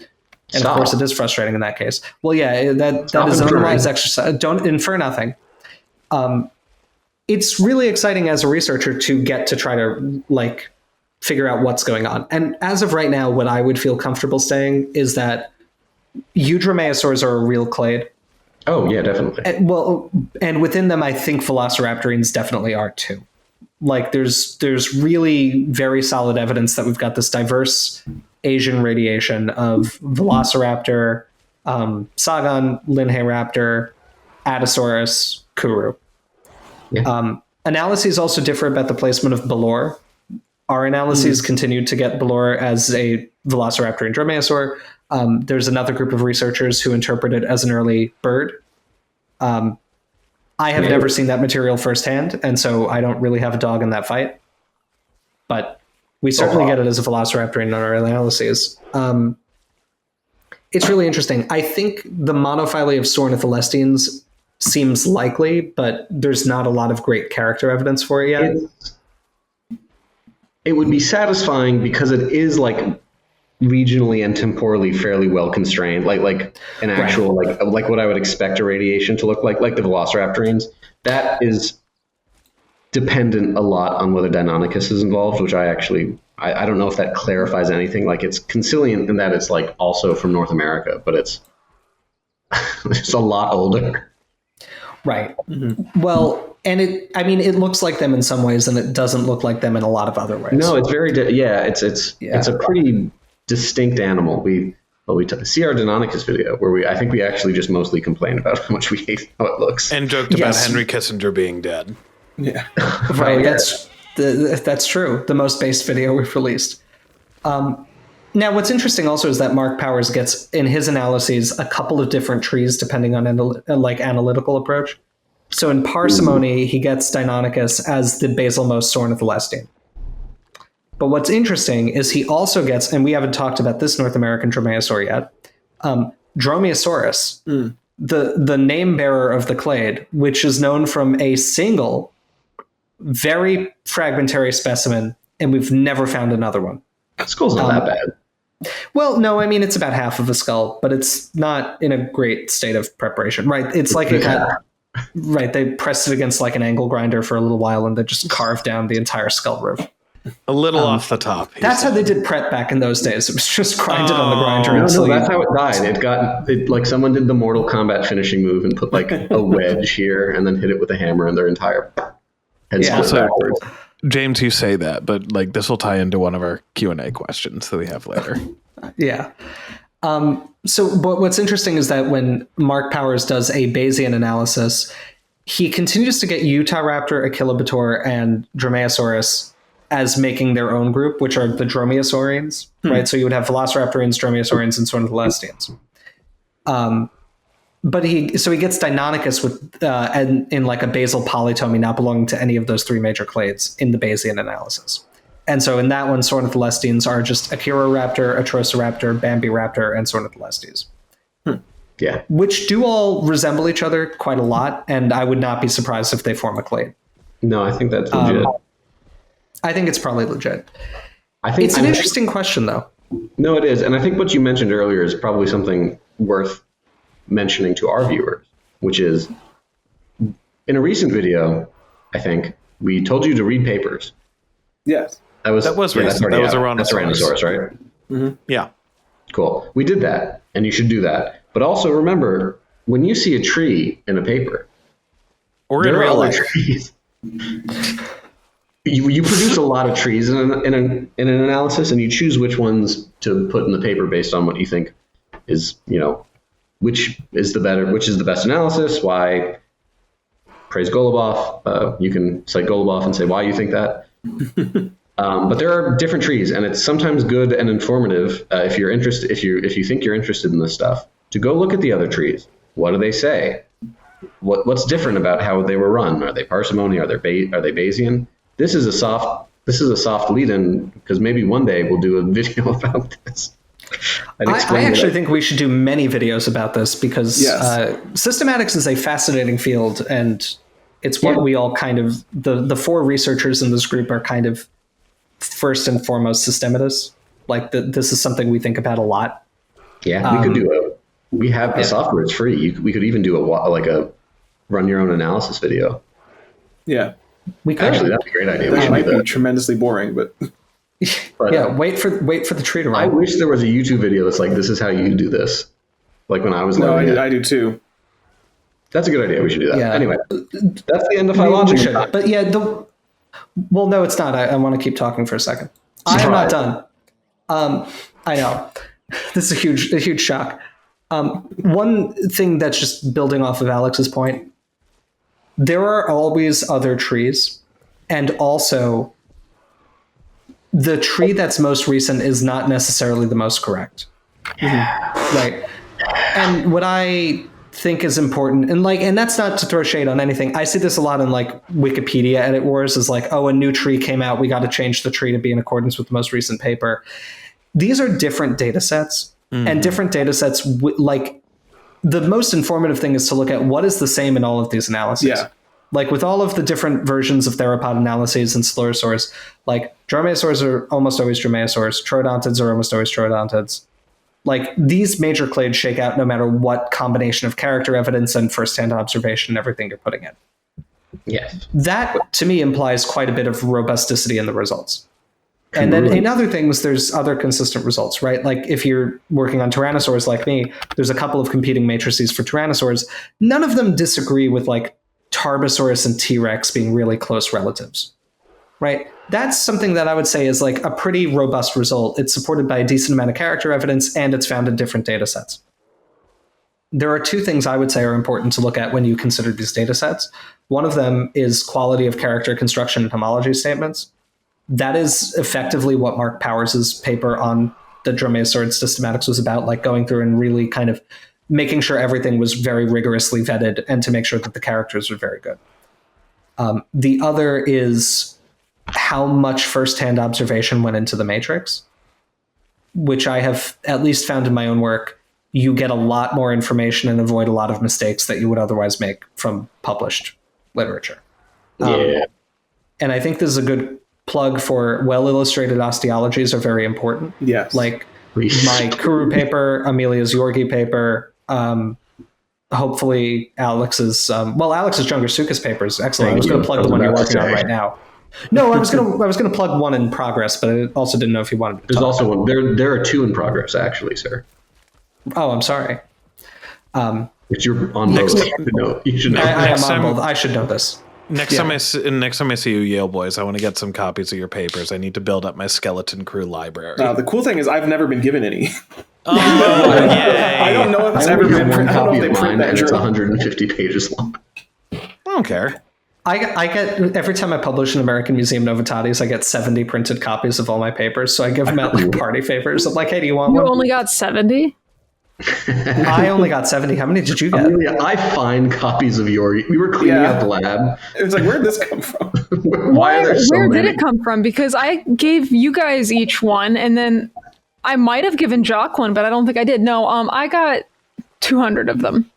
and of course it is frustrating in that case. Well, yeah, that is an unwise exercise. Don't infer nothing. It's really exciting as a researcher to get to try to like figure out what's going on. And as of right now, what I would feel comfortable saying is that Dromaeosaurs are a real clade. Oh, yeah, definitely. And within them, I think Velociraptorines definitely are too. Like there's really very solid evidence that we've got this diverse Asian radiation of Velociraptor, Sagon, Linhairaptor, Atosaurus, Kuru. Yeah. Analyses also differ about the placement of Ballor. Our analyses continued to get Ballor as a velociraptor and dromaeosaur. There's another group of researchers who interpret it as an early bird. I have never seen that material firsthand, and so I don't really have a dog in that fight. But we certainly get it as a velociraptor in our analyses. It's really interesting. I think the monophyly of Sornitholestines seems likely, but there's not a lot of great character evidence for it yet. It would be satisfying because it is like regionally and temporally fairly well constrained, like an actual like what I would expect a radiation to look like the velociraptorines. That is dependent a lot on whether Deinonychus is involved, which I don't know if that clarifies anything. Like it's conciliant in that it's like also from North America, but it's a lot older. Right. Mm-hmm. Well, and it looks like them in some ways, and it doesn't look like them in a lot of other ways. No, it's very it's a pretty distinct animal. We see our Deinonychus video where I think we actually just mostly complain about how much we hate how it looks and joked about Henry Kissinger being dead. Yeah, right. That's true. The most based video we've released. Now, what's interesting also is that Mark Powers gets in his analyses a couple of different trees depending on analytical approach. So in parsimony, he gets Deinonychus as the basalmost Sornitholestine. But what's interesting is he also gets, and we haven't talked about this North American dromaeosaur yet, Dromaeosaurus, the name bearer of the clade, which is known from a single, very fragmentary specimen, and we've never found another one. That skull's not that bad. Well, no, I mean, it's about half of a skull, but it's not in a great state of preparation, right? It's like they pressed it against like an angle grinder for a little while and they just carved down the entire skull roof. A little off the top. That's how they did Pret back in those days. It was just grinded on the grinder. No, that's how it died. It like someone did the Mortal Kombat finishing move and put like a wedge here and then hit it with a hammer and their entire head split backwards. James, you say that, but like this will tie into one of our Q&A questions that we have later. Yeah. But what's interesting is that when Mark Powers does a Bayesian analysis, he continues to get Utahraptor, Achillobator, and Dromaeosaurus as making their own group, which are the Dromaeosaurians, right? So you would have Velociraptorians, Dromaeosaurians, and Sornitholestines. But he gets Deinonychus with in like a basal polytomy not belonging to any of those three major clades in the Bayesian analysis. And so in that one, Sornitholestines are just Achiroraptor, Atrociraptor, Bambiraptor, and Sornitholestes. Yeah. Which do all resemble each other quite a lot, and I would not be surprised if they form a clade. No, I think that's legit. I think it's probably legit. It's an interesting question, though. No, it is. And I think what you mentioned earlier is probably something worth mentioning to our viewers, which is in a recent video, I think, we told you to read papers. Yes. That was recent. That was That's Tyrannosaurus, right? Mm-hmm. Yeah. Cool. We did that, and you should do that. But also remember, when you see a tree in a paper, or in real life, trees, you produce a lot of trees in an analysis, and you choose which ones to put in the paper based on what you think is, which is the best analysis. Why? Praise Golubov. You can cite Golubov and say why you think that. But there are different trees, and it's sometimes good and informative if you're interested. If you think you're interested in this stuff, to go look at the other trees. What do they say? What's different about how they were run? Are they parsimony? Are they Bayesian? This is a soft lead-in because maybe one day we'll do a video about this. I actually think we should do many videos about this because systematics is a fascinating field, and it's what we all kind of the four researchers in this group are kind of first and foremost systematists. Like this is something we think about a lot. Yeah, we could do we have the software. It's free. We could even do a run your own analysis video. Yeah, we could. Actually, that's a great idea. That might be tremendously boring, but wait for the tree to run. I wish there was a YouTube video that's like, this is how you do this. Like when I was learning. I do too. That's a good idea. We should do that. Yeah. Anyway, that's the end of Phylogenum. But yeah, well, no, it's not. I want to keep talking for a second. I am not done. I know. This is a huge shock. One thing that's just building off of Alex's point, there are always other trees, and also the tree that's most recent is not necessarily the most correct. Right. And what I think is important, and that's not to throw shade on anything. I see this a lot in like Wikipedia edit wars, is like, oh, a new tree came out, we got to change the tree to be in accordance with the most recent paper. These are different data sets, and different data sets, like the most informative thing is to look at what is the same in all of these analyses. Yeah. Like with all of the different versions of theropod analyses and Coelurosaurs, like dromaeosaurs are almost always dromaeosaurs, troodontids are almost always troodontids. Like these major clades shake out no matter what combination of character evidence and firsthand observation and everything you're putting in. Yes. That to me implies quite a bit of robusticity in the results. And then in other things, there's other consistent results, right? Like if you're working on tyrannosaurs like me, there's a couple of competing matrices for tyrannosaurs. None of them disagree with like Tarbosaurus and T-Rex being really close relatives, right? That's something that I would say is like a pretty robust result. It's supported by a decent amount of character evidence, and it's found in different data sets. There are two things I would say are important to look at when you consider these data sets. One of them is quality of character construction and homology statements. That is effectively what Mark Powers' paper on the dromaeosaurid systematics was about, like going through and really kind of making sure everything was very rigorously vetted and to make sure that the characters were very good. The other is how much firsthand observation went into the matrix, which I have at least found in my own work. You get a lot more information and avoid a lot of mistakes that you would otherwise make from published literature. And I think this is a good plug for well-illustrated osteologies are very important. Yes. Like my Kuru paper, Amelia's Yorgi paper, hopefully Alex's Jungersukas paper is excellent. I was going to plug the one you're working on right now. No, I was going to plug one in progress, but I also didn't know if you wanted to. There's also one. There are two in progress, actually, sir. Oh, I'm sorry. Which you're on both. You should know. I am on both. I should know this. Next time I see you, Yale boys, I want to get some copies of your papers. I need to build up my skeleton crew library. The cool thing is I've never been given any. Oh, yay. I don't know if it's ever been printed. I don't know if they print that and it's journal. 150 pages long. I don't care. I get, every time I publish in American Museum Novitatis, I get 70 printed copies of all my papers. So I give them out like party favors. I'm like, hey, do you want one? You only got 70? I only got 70. How many did you get? Amelia, I find copies of your. We were cleaning out the lab. It's like, where'd this come from? Why are there so Where many? did it come from? Because I gave you guys each one, and then I might have given Jock one, but I don't think I did. No, I got 200 of them.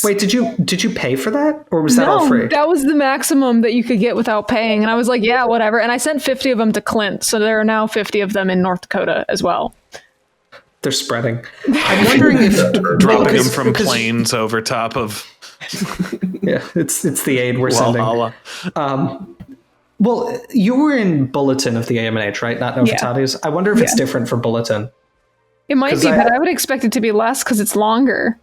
Wait, did you pay for that, or was that all free? That was the maximum that you could get without paying, and I was like, yeah, whatever. And I sent 50 of them to Clint, so there are now 50 of them in North Dakota as well. They're spreading. I'm wondering if dropping them from planes over top of. Yeah, it's the aid we're sending. Valhalla. Well, you were in Bulletin of the AMNH, right? Not Novitatis. I wonder if it's different for Bulletin. It might be, but I would expect it to be less because it's longer.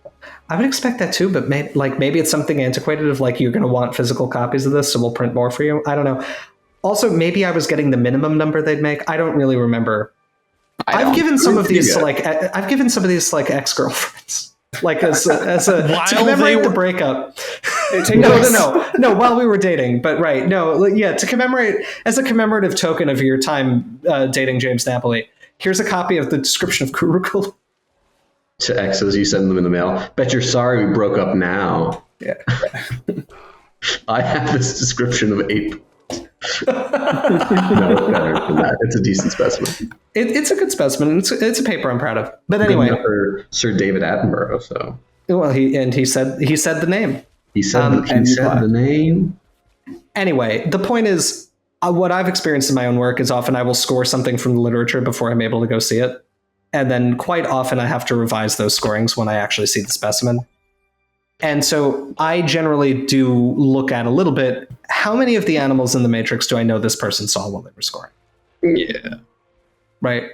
I would expect that too, but maybe it's something antiquated of like, you're going to want physical copies of this, so we'll print more for you. I don't know. Also, maybe I was getting the minimum number they'd make. I don't really remember. I've given some of these to ex-girlfriends, like as to commemorate the breakup. No, while we were dating, but right. No, yeah, to commemorate, as a commemorative token of your time dating James Napoli, here's a copy of the description of Kurukul. To exes, you send them in the mail. Bet you're sorry we broke up now. Yeah. I have this description of 8. No, it's better than that. It's a decent specimen. It's a good specimen. It's a paper I'm proud of. But anyway, for Sir David Attenborough. So well, he said the name. He said the name. Anyway, the point is, what I've experienced in my own work is often I will score something from the literature before I'm able to go see it, and then quite often I have to revise those scorings when I actually see the specimen. And so I generally do look at a little bit, how many of the animals in the matrix do I know this person saw while they were scoring? Yeah. Right?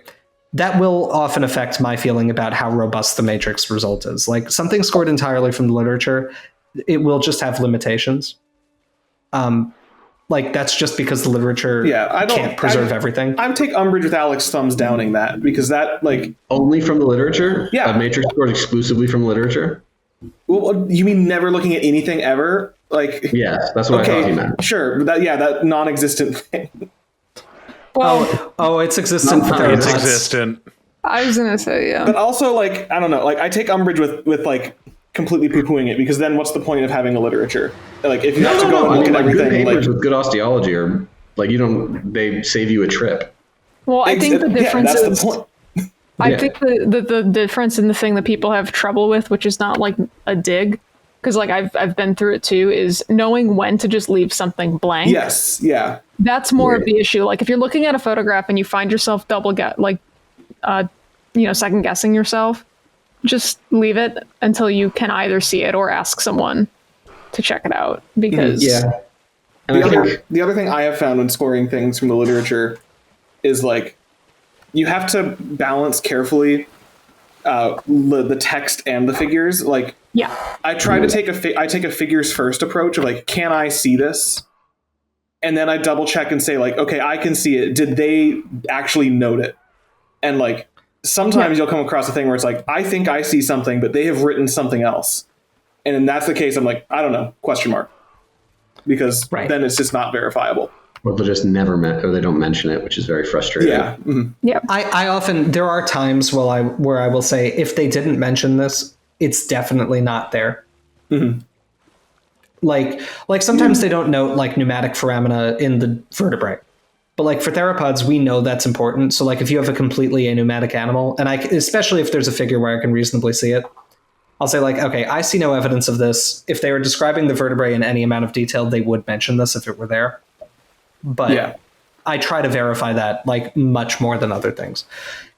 That will often affect my feeling about how robust the matrix result is. Like something scored entirely from the literature, it will just have limitations. Like that's just because the literature can't preserve everything. I take umbrage with Alex thumbs downing that, because that only from the literature? Yeah. A matrix scored exclusively from literature? Well, you mean never looking at anything ever? Like, Yeah, that's what I thought he meant. sure, that non-existent thing. Well, it's existent for It's theropods. existent. I was gonna say, yeah. But also, like, I don't know, like, I take umbrage with like completely poo-pooing it, because then what's the point of having a literature? Like, if you have to go and look at Like, good everything, papers like, with good osteology are like they save you a trip. Well, I think the difference that's is the point. I think the difference in the thing that people have trouble with, which is not like a dig, because like I've been through it too, is knowing when to just leave something blank. Yes, yeah. That's more of the issue. Like if you're looking at a photograph and you find yourself second guessing yourself, just leave it until you can either see it or ask someone to check it out. Because And The other thing I have found when scoring things from the literature is like you have to balance carefully the text and the figures. Like, I try to take a figures first approach of like, can I see this? And then I double check and say like, okay, I can see it. Did they actually note it? And like sometimes you'll come across a thing where it's like, I think I see something, but they have written something else. And then that's the case. I'm like, I don't know, ? Because then it's just not verifiable. Or they'll just never or they don't mention it, which is very frustrating. Yeah. Mm-hmm. Yeah. I often, there are times where I will say, if they didn't mention this, it's definitely not there. Mm-hmm. Like sometimes they don't note like pneumatic foramina in the vertebrae, but like for theropods, we know that's important. So like if you have a completely apneumatic animal, and especially if there's a figure where I can reasonably see it, I'll say like, okay, I see no evidence of this. If they were describing the vertebrae in any amount of detail, they would mention this if it were there. But I try to verify that like much more than other things.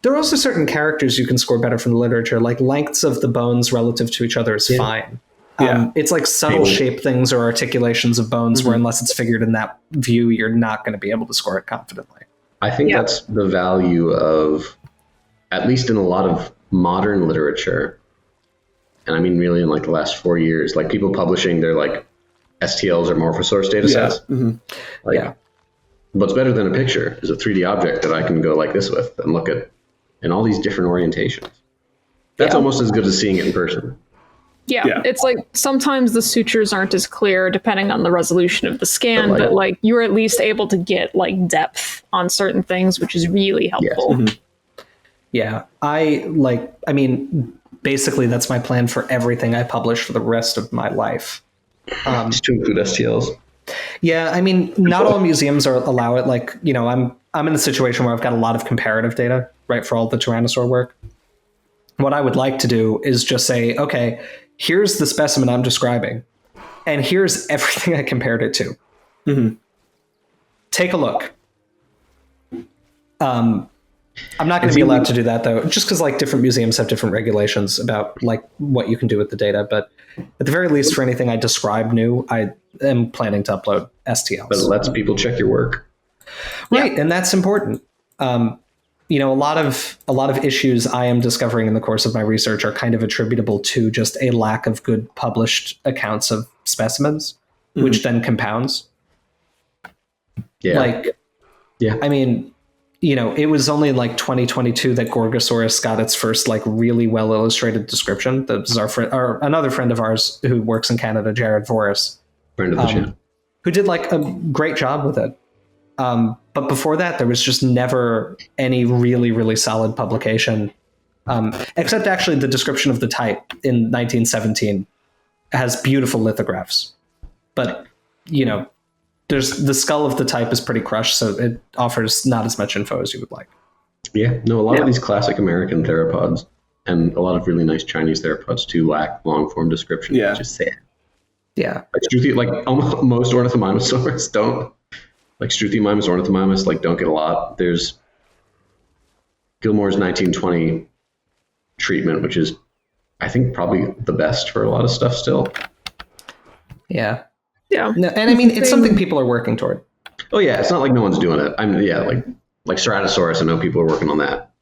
There are also certain characters you can score better from the literature, like lengths of the bones relative to each other is fine. It's like subtle shape things or articulations of bones where unless it's figured in that view, you're not going to be able to score it confidently. I think that's the value of, at least in a lot of modern literature, and I mean really in like the last 4 years, like people publishing their like STLs or Morphosaurus data sets. What's better than a picture is a 3D object that I can go like this with and look at in all these different orientations. That's almost as good as seeing it in person. Yeah, it's like sometimes the sutures aren't as clear depending on the resolution of the scan, but like you're at least able to get like depth on certain things, which is really helpful. Basically that's my plan for everything I publish for the rest of my life. Just to include STLs. Yeah, I mean, not all museums allow it. Like, you know, I'm in a situation where I've got a lot of comparative data, right, for all the Tyrannosaur work. What I would like to do is just say, okay, here's the specimen I'm describing, and here's everything I compared it to. Mm-hmm. Take a look. I'm not going to be allowed to do that, though, just because like different museums have different regulations about like what you can do with the data. But at the very least, for anything I describe new, I am planning to upload STLs. But it lets people check your work. Right, and that's important. You know, a lot of issues I am discovering in the course of my research are kind of attributable to just a lack of good published accounts of specimens, which then compounds. I mean, you know, it was only like 2022 that Gorgosaurus got its first like really well illustrated description. That was our friend, or another friend of ours who works in Canada, Jared Voris, friend of the channel, who did like a great job with it. But before that, there was just never any really, really solid publication, except actually the description of the type in 1917 has beautiful lithographs. But, you know, there's the skull of the type is pretty crushed, so it offers not as much info as you would like. Yeah, no, a lot of these classic American theropods and a lot of really nice Chinese theropods too lack long form description. Yeah. Which is sad. Yeah. Like almost most ornithomimosaurs don't. Like Struthiomimus, ornithomimus, like don't get a lot. There's Gilmore's 1920 treatment, which is, I think, probably the best for a lot of stuff still. Yeah. Yeah. No, and I mean, it's something people are working toward. Oh yeah, it's not like no one's doing it. Like Ceratosaurus, I know people are working on that.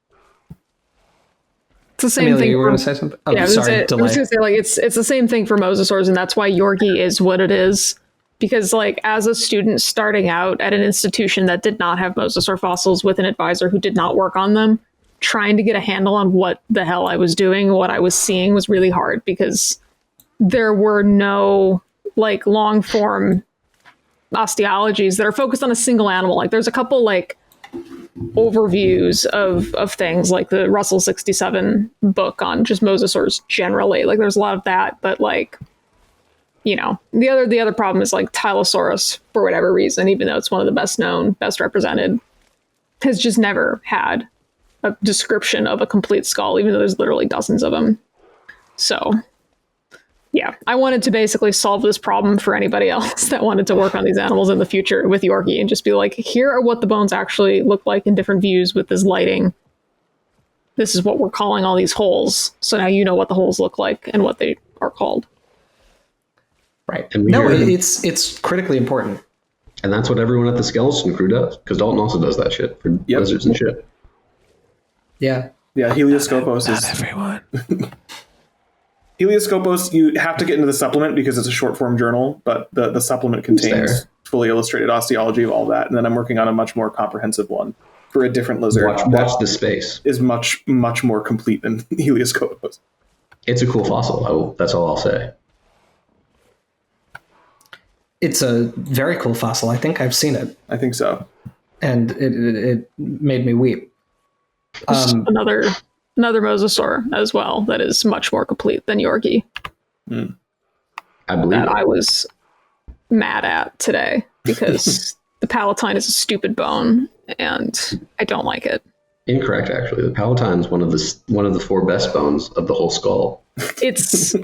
It's the same Amelia, thing. you were going to say something? Oh, yeah, sorry, I was going to say, like, it's the same thing for mosasaurs, and that's why Yorkie is what it is. Because, like, as a student starting out at an institution that did not have mosasaur fossils with an advisor who did not work on them, trying to get a handle on what the hell I was doing, what I was seeing was really hard because there were no like long form osteologies that are focused on a single animal. Like there's a couple like overviews of things like the Russell 67 book on just mosasaurs generally. Like there's a lot of that, but like, you know, the other problem is like Tylosaurus, for whatever reason, even though it's one of the best known, best represented, has just never had a description of a complete skull, even though there's literally dozens of them. So yeah, I wanted to basically solve this problem for anybody else that wanted to work on these animals in the future with Yorkie and just be like, here are what the bones actually look like in different views with this lighting. This is what we're calling all these holes. So now you know what the holes look like and what they are called. Right. No, it's critically important. And that's what everyone at the skeleton crew does, because Dalton also does that shit for lizards and shit. Yeah. Yeah, Helioscopos Not everyone. Helioscopos, you have to get into the supplement because it's a short form journal, but the supplement contains fully illustrated osteology of all that. And then I'm working on a much more comprehensive one for a different lizard. Watch the space. Is much more complete than Helioscopos. It's a cool fossil. That's all I'll say. It's a very cool fossil. I think I've seen it. I think so. And it made me weep. Another mosasaur as well that is much more complete than Yorkie. I believe that it. I was mad at today because the palatine is a stupid bone and I don't like it. Incorrect, actually. The palatine is one of the four best bones of the whole skull. It's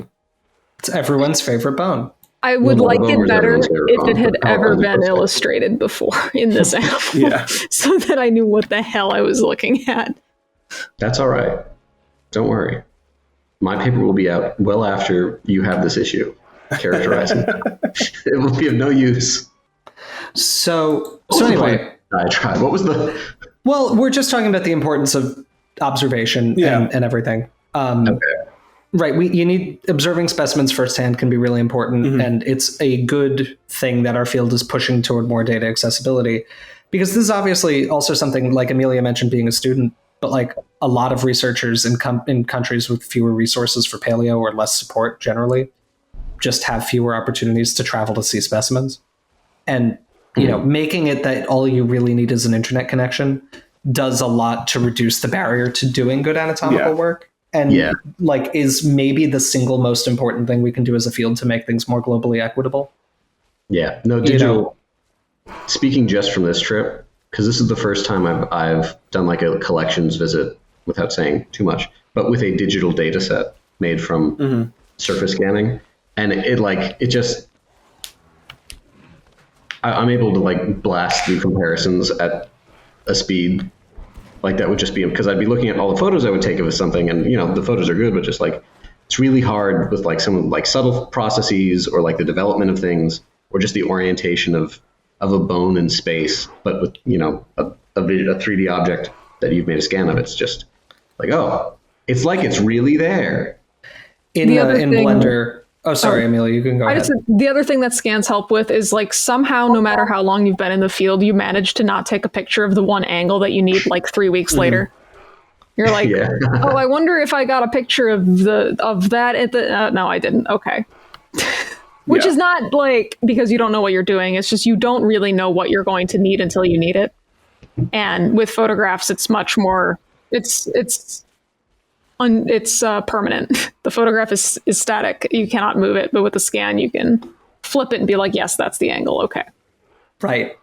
everyone's favorite bone. I would like it better if it had ever been illustrated before in this animal, so that I knew what the hell I was looking at. That's all right. Don't worry. My paper will be out well after you have this issue characterizing. It will be of no use. So anyway, I tried. What was the? Well, we're just talking about the importance of observation and everything. Okay. Right. You need observing specimens firsthand can be really important. And it's a good thing that our field is pushing toward more data accessibility, because this is obviously also something like Amelia mentioned being a student, but like a lot of researchers in countries with fewer resources for paleo or less support generally just have fewer opportunities to travel to see specimens. And, you know, making it that all you really need is an internet connection does a lot to reduce the barrier to doing good anatomical work. And like is maybe the single most important thing we can do as a field to make things more globally equitable. Yeah, no, digital. Speaking just from this trip, because this is the first time I've done like a collections visit without saying too much, but with a digital data set made from surface scanning. And I'm able to like blast through comparisons at a speed like that would just be, because I'd be looking at all the photos I would take of something, and you know the photos are good, but just like it's really hard with like some like subtle processes or like the development of things or just the orientation of a bone in space, but with a 3D object that you've made a scan of. It's just like, oh, it's like it's really there. In Blender. Oh, sorry, Amelia, you can go ahead. The other thing that scans help with is like somehow, no matter how long you've been in the field, you manage to not take a picture of the one angle that you need like 3 weeks later. You're like, oh, I wonder if I got a picture of that at the. No, I didn't. Okay. Which is not like because you don't know what you're doing. It's just you don't really know what you're going to need until you need it. And with photographs, it's much more. It's permanent. The photograph is static. You cannot move it, but with the scan, you can flip it and be like, yes, that's the angle. Okay. Right.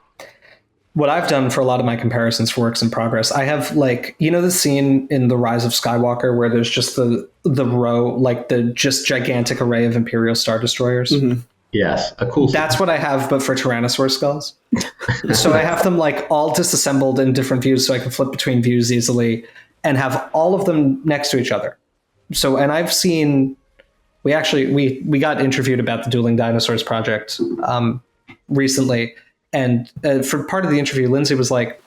What I've done for a lot of my comparisons for works in progress, I have like, you know, the scene in The Rise of Skywalker where there's just the row, like the just gigantic array of Imperial Star Destroyers. Yes. A cool. That's what I have, but for Tyrannosaur skulls. So I have them like all disassembled in different views so I can flip between views easily and have all of them next to each other. So, and I've seen, we got interviewed about the Dueling Dinosaurs project recently. And for part of the interview, Lindsay was like,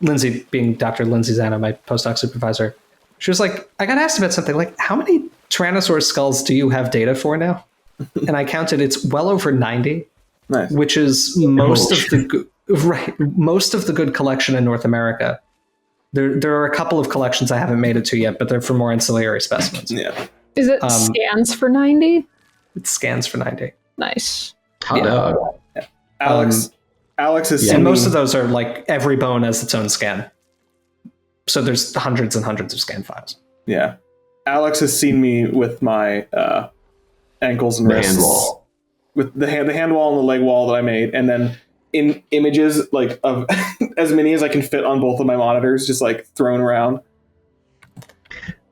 Lindsay being Dr. Lindsay Zana, my postdoc supervisor, she was like, I got asked about something like, how many Tyrannosaur skulls do you have data for now? And I counted, it's well over 90, which is most of the good collection in North America. There are a couple of collections I haven't made it to yet, but they're for more ancillary specimens. Yeah. Is it scans for 90? It scans for 90. Nice. Hot dog. Alex has And seen most me, of those are like every bone has its own scan. So there's hundreds and hundreds of scan files. Yeah. Alex has seen me with my ankles and The wrists. hand wall. With the hand wall and the leg wall that I made, and then in images like of as many as I can fit on both of my monitors, just like thrown around.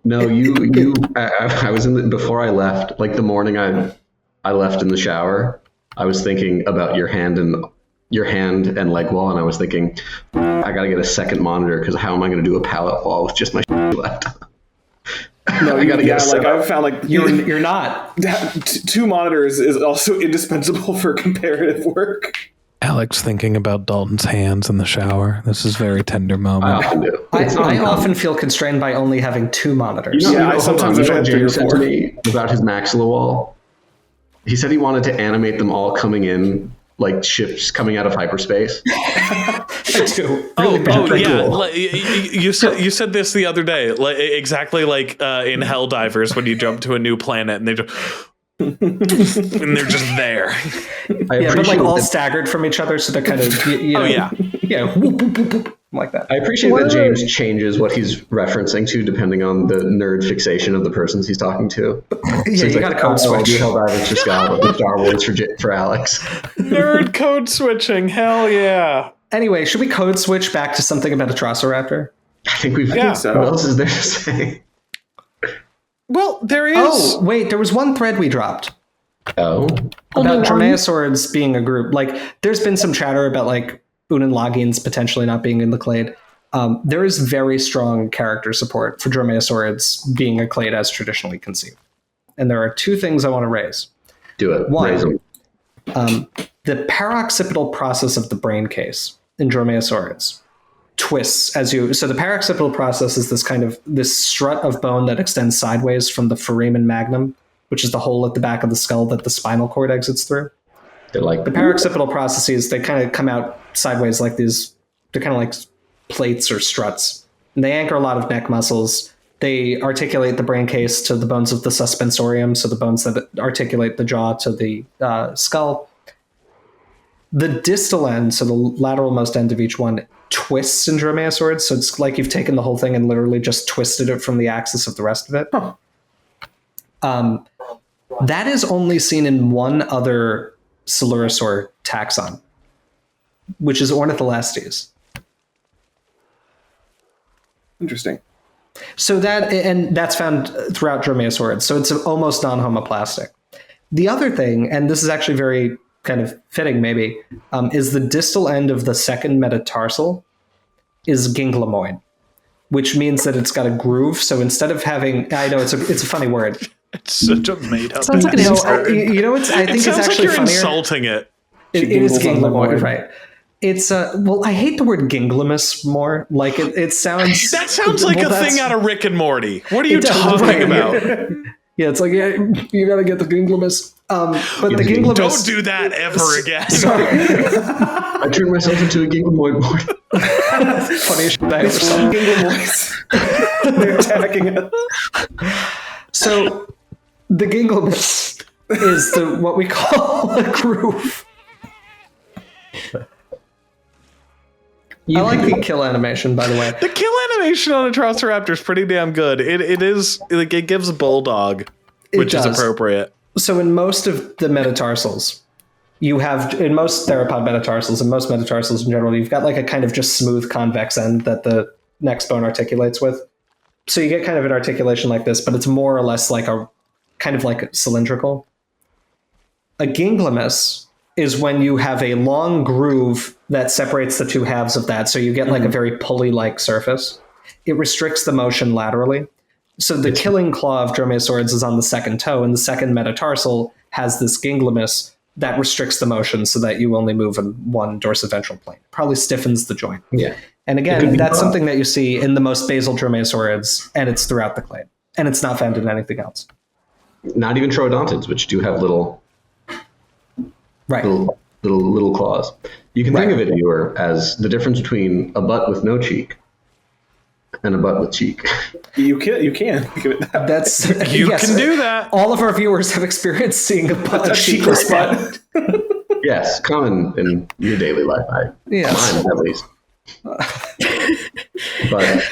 No, I was before I left, like the morning I left in the shower, I was thinking about your hand and leg wall, and I was thinking, I gotta get a second monitor because how am I gonna do a pallet wall with just my laptop? No, I gotta get like I've found like You're not. two monitors is also indispensable for comparative work. Alex thinking about Dalton's hands in the shower. This is a very tender I moment. often do. I often feel constrained by only having two monitors. Yeah, I sometimes hold on, have you know what three or James said four. to me about his maxilla wall. He said he wanted to animate them all coming in like ships coming out of hyperspace. I do. Oh pretty yeah. cool. Like, you said this the other day, like exactly like in Helldivers when you jump to a new planet and they just and they're just there. Yeah, but like all staggered from each other, so they're kind of Oh yeah. yeah, whoop, whoop, whoop, whoop, like that. I appreciate that James changes what he's referencing to depending on the nerd fixation of the persons he's talking to. Yeah, you got to code switch. The Helldivers for Scott, the Star Wars for Alex. Nerd code switching. Hell yeah. Anyway, should we code switch back to something about Atrociraptor? I think we've. Yeah. What else is there to say? Well, there is. Oh, wait, there was one thread we dropped Oh, about dromaeosaurs being a group. Like, there's been some chatter about like Unanlagines potentially not being in the clade. There is very strong character support for dromaeosaurs being a clade as traditionally conceived. And there are two things I want to raise. do it. One, Raise 'em. The paroccipital process of the brain case in dromaeosaurids twists so the paroccipital process is this strut of bone that extends sideways from the foramen magnum, which is the hole at the back of the skull that the spinal cord exits through. They're like The paroccipital processes, they kind of come out sideways like these, they're kind of like plates or struts. And they anchor a lot of neck muscles. They articulate the brain case to the bones of the suspensorium, so the bones that articulate the jaw to the skull. The distal end, so the lateralmost end of each one, twists in dromaeosaurids. So it's like you've taken the whole thing and literally just twisted it from the axis of the rest of it. That is only seen in one other Coelurosaur taxon, which is Ornitholestes. Interesting. So that's found throughout dromaeosaurids. So it's almost non-homoplastic. The other thing, and this is actually very kind of fitting maybe, is the distal end of the second metatarsal is ginglymoid, which means that it's got a groove. So instead of having, I know it's a funny word. It's such a made up. Sounds like an insult. I think it's sounds actually like you're funnier. insulting it. It is gingles on the ginglymoid, void. right? It's well, I hate the word ginglymus more. Like it sounds. That sounds like well, a thing out of Rick and Morty. What are you it does, talking right. about? Yeah, it's like you gotta get the ginglymus. But the ginglymus. Don't do that ever again. I turned myself into a ginglymoid board. Funny shit I ever saw. Ginglymoids. They're attacking us. So the ginglymus is what we call a groove. I like the kill animation, by the way. The kill animation on Atrociraptor is pretty damn good. It is like it gives BULLDOG, which is does. appropriate. So in most of the metatarsals, you have, in most theropod metatarsals, and most metatarsals in general, you've got like a kind of just smooth convex end that the next bone articulates with. So you get kind of an articulation like this, but it's more or less like a kind of like cylindrical. A ginglymus is when you have a long groove that separates the two halves of that. So you get like a very pulley-like surface. It restricts the motion laterally. So the killing claw of dromaeosaurids is on the second toe, and the second metatarsal has this ginglymus that restricts the motion so that you only move in one dorsiventral plane. Probably stiffens the joint. Yeah. And again, that's something that you see in the most basal dromaeosaurids, and it's throughout the clade. And it's not found in anything else. Not even troodontids, which do have little claws. You can think of it, viewer, as the difference between a butt with no cheek and a butt with cheek. You can give it that. That's You can do that. All of our viewers have experienced seeing a cheekless butt. Yes, common in your daily life. Yes. Mine, at least. But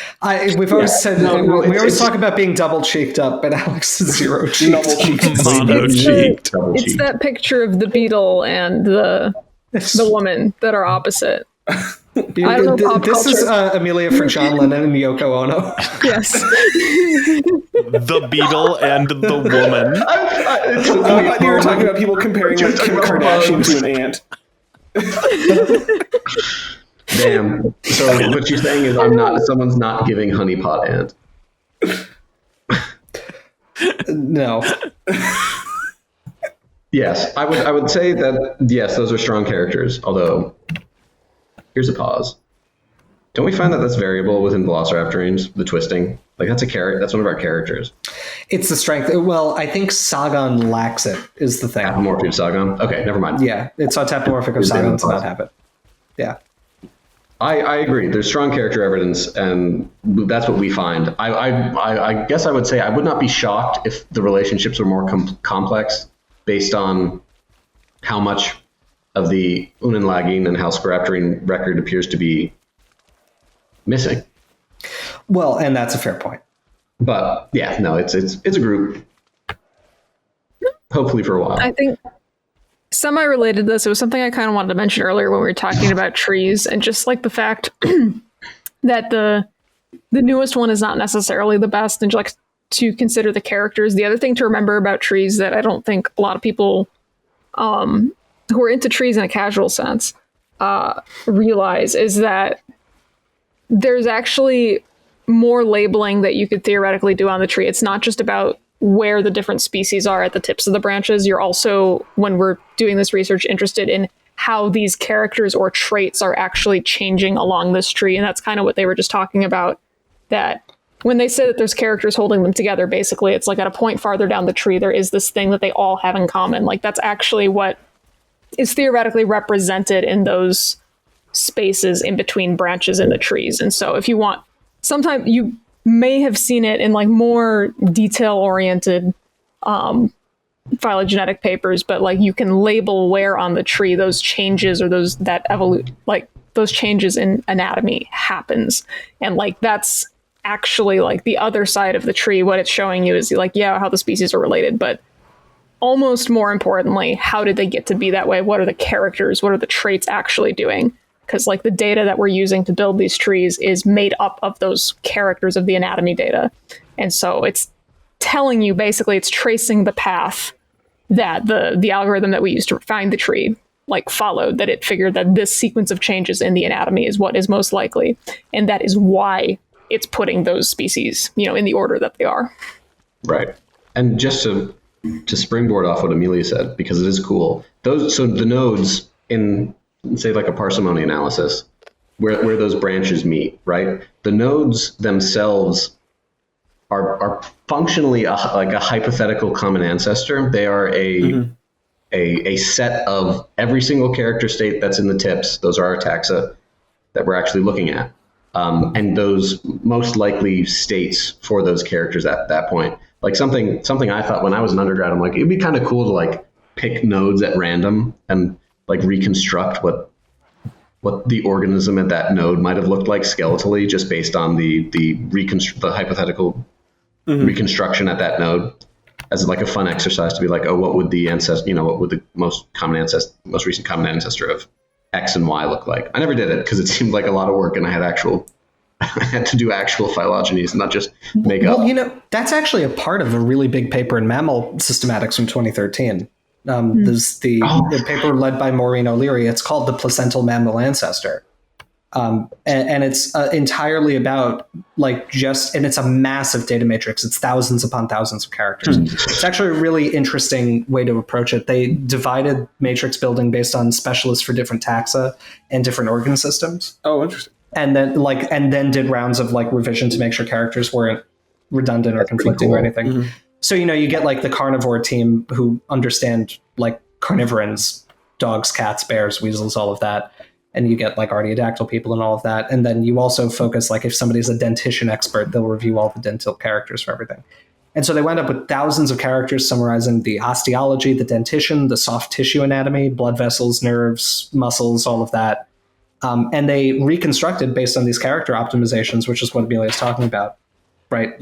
We've always said we always talk about being double cheeked up, but Alex is zero cheeked. Double cheeked. Mono cheeked. It's that picture of the beetle and the woman that are opposite. I don't know pop This is culture. Amelia for John Lennon and Yoko Ono. Yes. The beetle and the woman. I thought you were talking about people comparing like Kim Kardashian to an ant. damn. So what you're saying is someone's not giving honeypot ant. No. Yes, I would say that yes, those are strong characters. Although, here's a pause. Don't we find that that's variable within Velociraptorines? The twisting, like that's one of our characters. It's the strength. Well, I think Sagon lacks it, is the thing. Apomorphic Sagon. Okay, never mind. Yeah, it's autapomorphic of Sagon to not have it. Yeah. I agree. There's strong character evidence, and that's what we find. I guess I would say I would not be shocked if the relationships were more complex based on how much of the Unenlagin and Halscaraptorine record appears to be missing. Well, and that's a fair point. But yeah, no, it's a group. Hopefully for a while. I think semi-related to this, it was something I kind of wanted to mention earlier when we were talking about trees, and just like the fact that the newest one is not necessarily the best, and like to consider the characters. The other thing to remember about trees that I don't think a lot of people who are into trees in a casual sense realize is that there's actually more labeling that you could theoretically do on the tree. It's not just about where the different species are at the tips of the branches. You're also, when we're doing this research, interested in how these characters or traits are actually changing along this tree. And that's kind of what they were just talking about, that when they say that there's characters holding them together, basically it's like at a point farther down the tree, there is this thing that they all have in common. Like that's actually what is theoretically represented in those spaces in between branches in the trees. And so if you want, sometimes you may have seen it in like more detail-oriented phylogenetic papers, but like you can label where on the tree those changes or those changes in anatomy happens. And like that's actually like the other side of the tree. What it's showing you is like, yeah, how the species are related, but almost more importantly, how did they get to be that way? What are the characters? What are the traits actually doing? Because like the data that we're using to build these trees is made up of those characters of the anatomy data. And so it's telling you, basically, it's tracing the path that the algorithm that we used to find the tree like followed, that it figured that this sequence of changes in the anatomy is what is most likely. And that is why it's putting those species, in the order that they are. Right. And just to springboard off what Amelia said, because it is cool, so the nodes in, say, like a parsimony analysis, where those branches meet, right? The nodes themselves are functionally like a hypothetical common ancestor. They are a set of every single character state that's in the tips. Those are our taxa that we're actually looking at. And those most likely states for those characters at that point. Like something I thought when I was an undergrad, I'm like, it'd be kind of cool to like pick nodes at random and like reconstruct what the organism at that node might have looked like skeletally, just based on the hypothetical reconstruction at that node, as like a fun exercise to be like, oh, what would the ancestor, what would the most recent common ancestor of X and Y look like? I never did it because it seemed like a lot of work, and I had to do actual phylogenies, not just make up. Well, that's actually a part of a really big paper in Mammal Systematics from 2013. There's the paper led by Maureen O'Leary. It's called The Placental Mammal Ancestor. And it's entirely about and it's a massive data matrix. It's thousands upon thousands of characters. It's actually a really interesting way to approach it. They divided matrix building based on specialists for different taxa and different organ systems. Oh, interesting. And then did rounds of revision to make sure characters weren't redundant or conflicting or anything. Mm-hmm. So, you get the carnivore team who understand carnivorans, dogs, cats, bears, weasels, all of that. and you get like artiodactyl people and all of that. And then you also focus, like if somebody's a dentition expert, they'll review all the dental characters for everything. And so they wound up with thousands of characters summarizing the osteology, the dentition, the soft tissue anatomy, blood vessels, nerves, muscles, all of that. And they reconstructed based on these character optimizations, which is what Amelia's talking about, right?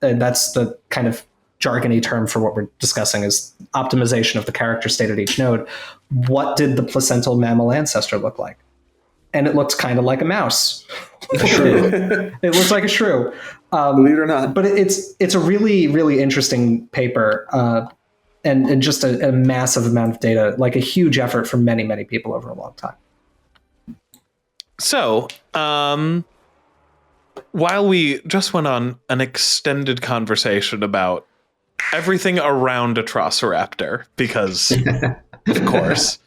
That's the kind of jargony term for what we're discussing, is optimization of the character state at each node. What did the placental mammal ancestor look like? And it looks kind of like a mouse. It looks like a shrew. Believe it or not. But it's a really, really interesting paper, and just a massive amount of data, like a huge effort from many, many people over a long time. So, while we just went on an extended conversation about everything around Atrociraptor, because of course,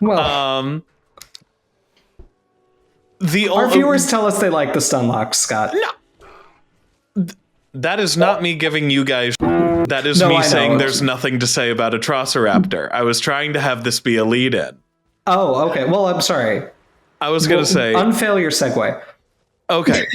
Well, our viewers tell us they like the Stunlock, Scott. No, that is not me giving you guys. That is me saying there's nothing to say about Atrociraptor. I was trying to have this be a lead-in. Oh, okay. Well, I'm sorry. I was going to say unfail your segue. Okay.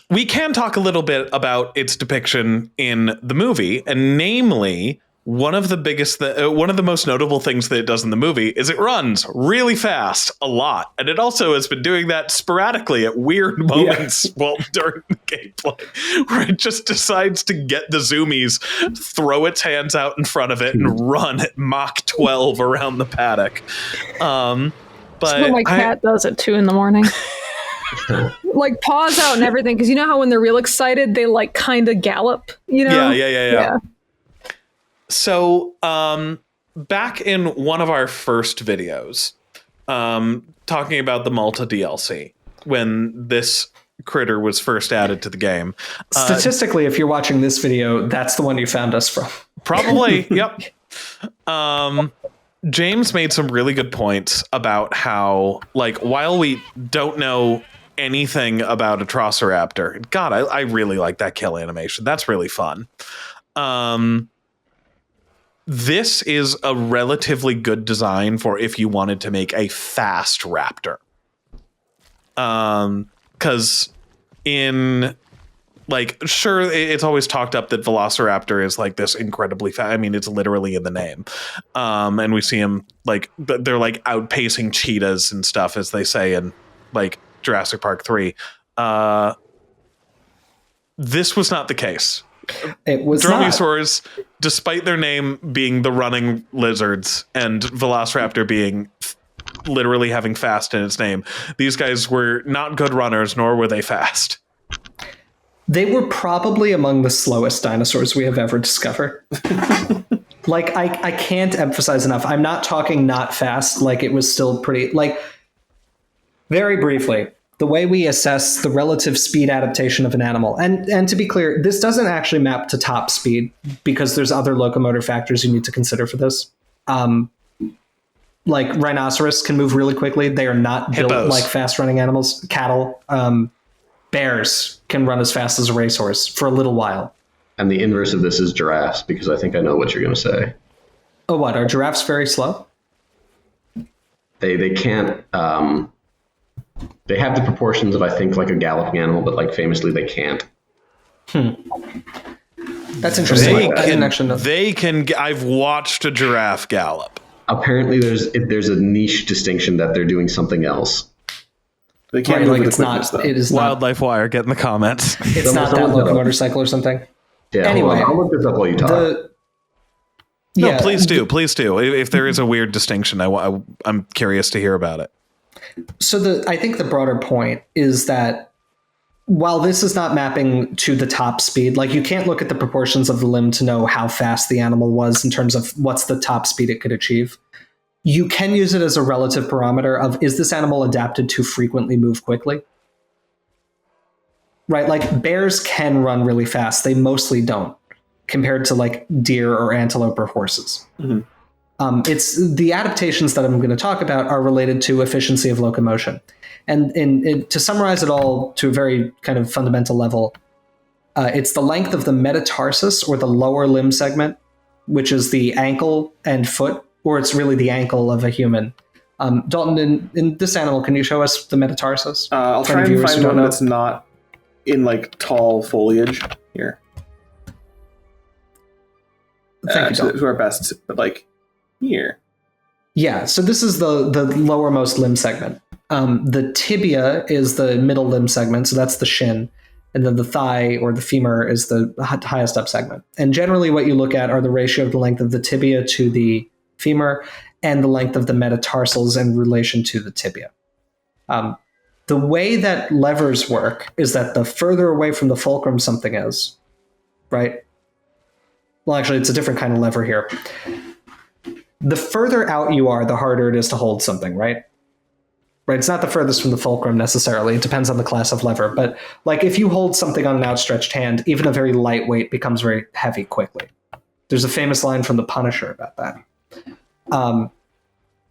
We can talk a little bit about its depiction in the movie, and namely, one of the most notable things that it does in the movie is it runs really fast a lot, and it also has been doing that sporadically at weird moments during the gameplay, where it just decides to get the zoomies, throw its hands out in front of it, and run at Mach 12 around the paddock. But my cat does at 2 a.m. Like paws out and everything, because you know how when they're real excited they like kind of gallop, you know? Yeah. So back in one of our first videos, talking about the Malta DLC, when this critter was first added to the game, statistically, if you're watching this video, that's the one you found us from. Probably. Yep. James made some really good points about how, like, while we don't know anything about Atrociraptor, God, I really like that kill animation. That's really fun. This is a relatively good design for if you wanted to make a fast raptor. Because sure, it's always talked up that Velociraptor is like this incredibly fast. I mean, it's literally in the name. And we see them like they're like outpacing cheetahs and stuff, as they say in like Jurassic Park 3. This was not the case. It was dromaeosaurs, despite their name being the running lizards and Velociraptor being literally having fast in its name, these guys were not good runners, nor were they fast. They were probably among the slowest dinosaurs we have ever discovered. Like, I can't emphasize enough. I'm not talking not fast. Like, it was still pretty, like, very briefly, the way we assess the relative speed adaptation of an animal. And to be clear, this doesn't actually map to top speed, because there's other locomotor factors you need to consider for this. Like rhinoceros can move really quickly. They are not built like fast running animals. Cattle, bears can run as fast as a racehorse for a little while. And the inverse of this is giraffes, because I think I know what you're going to say. Oh, what? Are giraffes very slow? They can't. They have the proportions of, I think, like a galloping animal, but like famously they can't. That's interesting. I didn't actually know. They can. I've watched a giraffe gallop. Apparently, there's a niche distinction that they're doing something else. They can't like it's not. Though. It is Wildlife Wire. Get in the comments. It's not that locomotor cycle or something. Yeah. Anyway, I'll look this up while you talk. No, please do. Please do. If there is a weird distinction, I'm curious to hear about it. So I think the broader point is that while this is not mapping to the top speed, like you can't look at the proportions of the limb to know how fast the animal was in terms of what's the top speed it could achieve. You can use it as a relative parameter of, is this animal adapted to frequently move quickly? Right? Like bears can run really fast. They mostly don't, compared to like deer or antelope or horses. Mm-hmm. It's the adaptations that I'm going to talk about are related to efficiency of locomotion. And to summarize it all to a very kind of fundamental level, it's the length of the metatarsus, or the lower limb segment, which is the ankle and foot, or it's really the ankle of a human, Dalton, in this animal, can you show us the metatarsus? I'll try and find one that's not in like tall foliage here. Thank you, Dalton. To our best, but like here. Yeah, so this is the lowermost limb segment. The tibia is the middle limb segment, so that's the shin. And then the thigh or the femur is the highest up segment. And generally what you look at are the ratio of the length of the tibia to the femur and the length of the metatarsals in relation to the tibia. The way that levers work is that the further away from the fulcrum something is, right? Well, actually, it's a different kind of lever here. The further out you are, the harder it is to hold something, right? Right, it's not the furthest from the fulcrum necessarily. It depends on the class of lever. But like if you hold something on an outstretched hand, even a very lightweight becomes very heavy quickly. There's a famous line from The Punisher about that.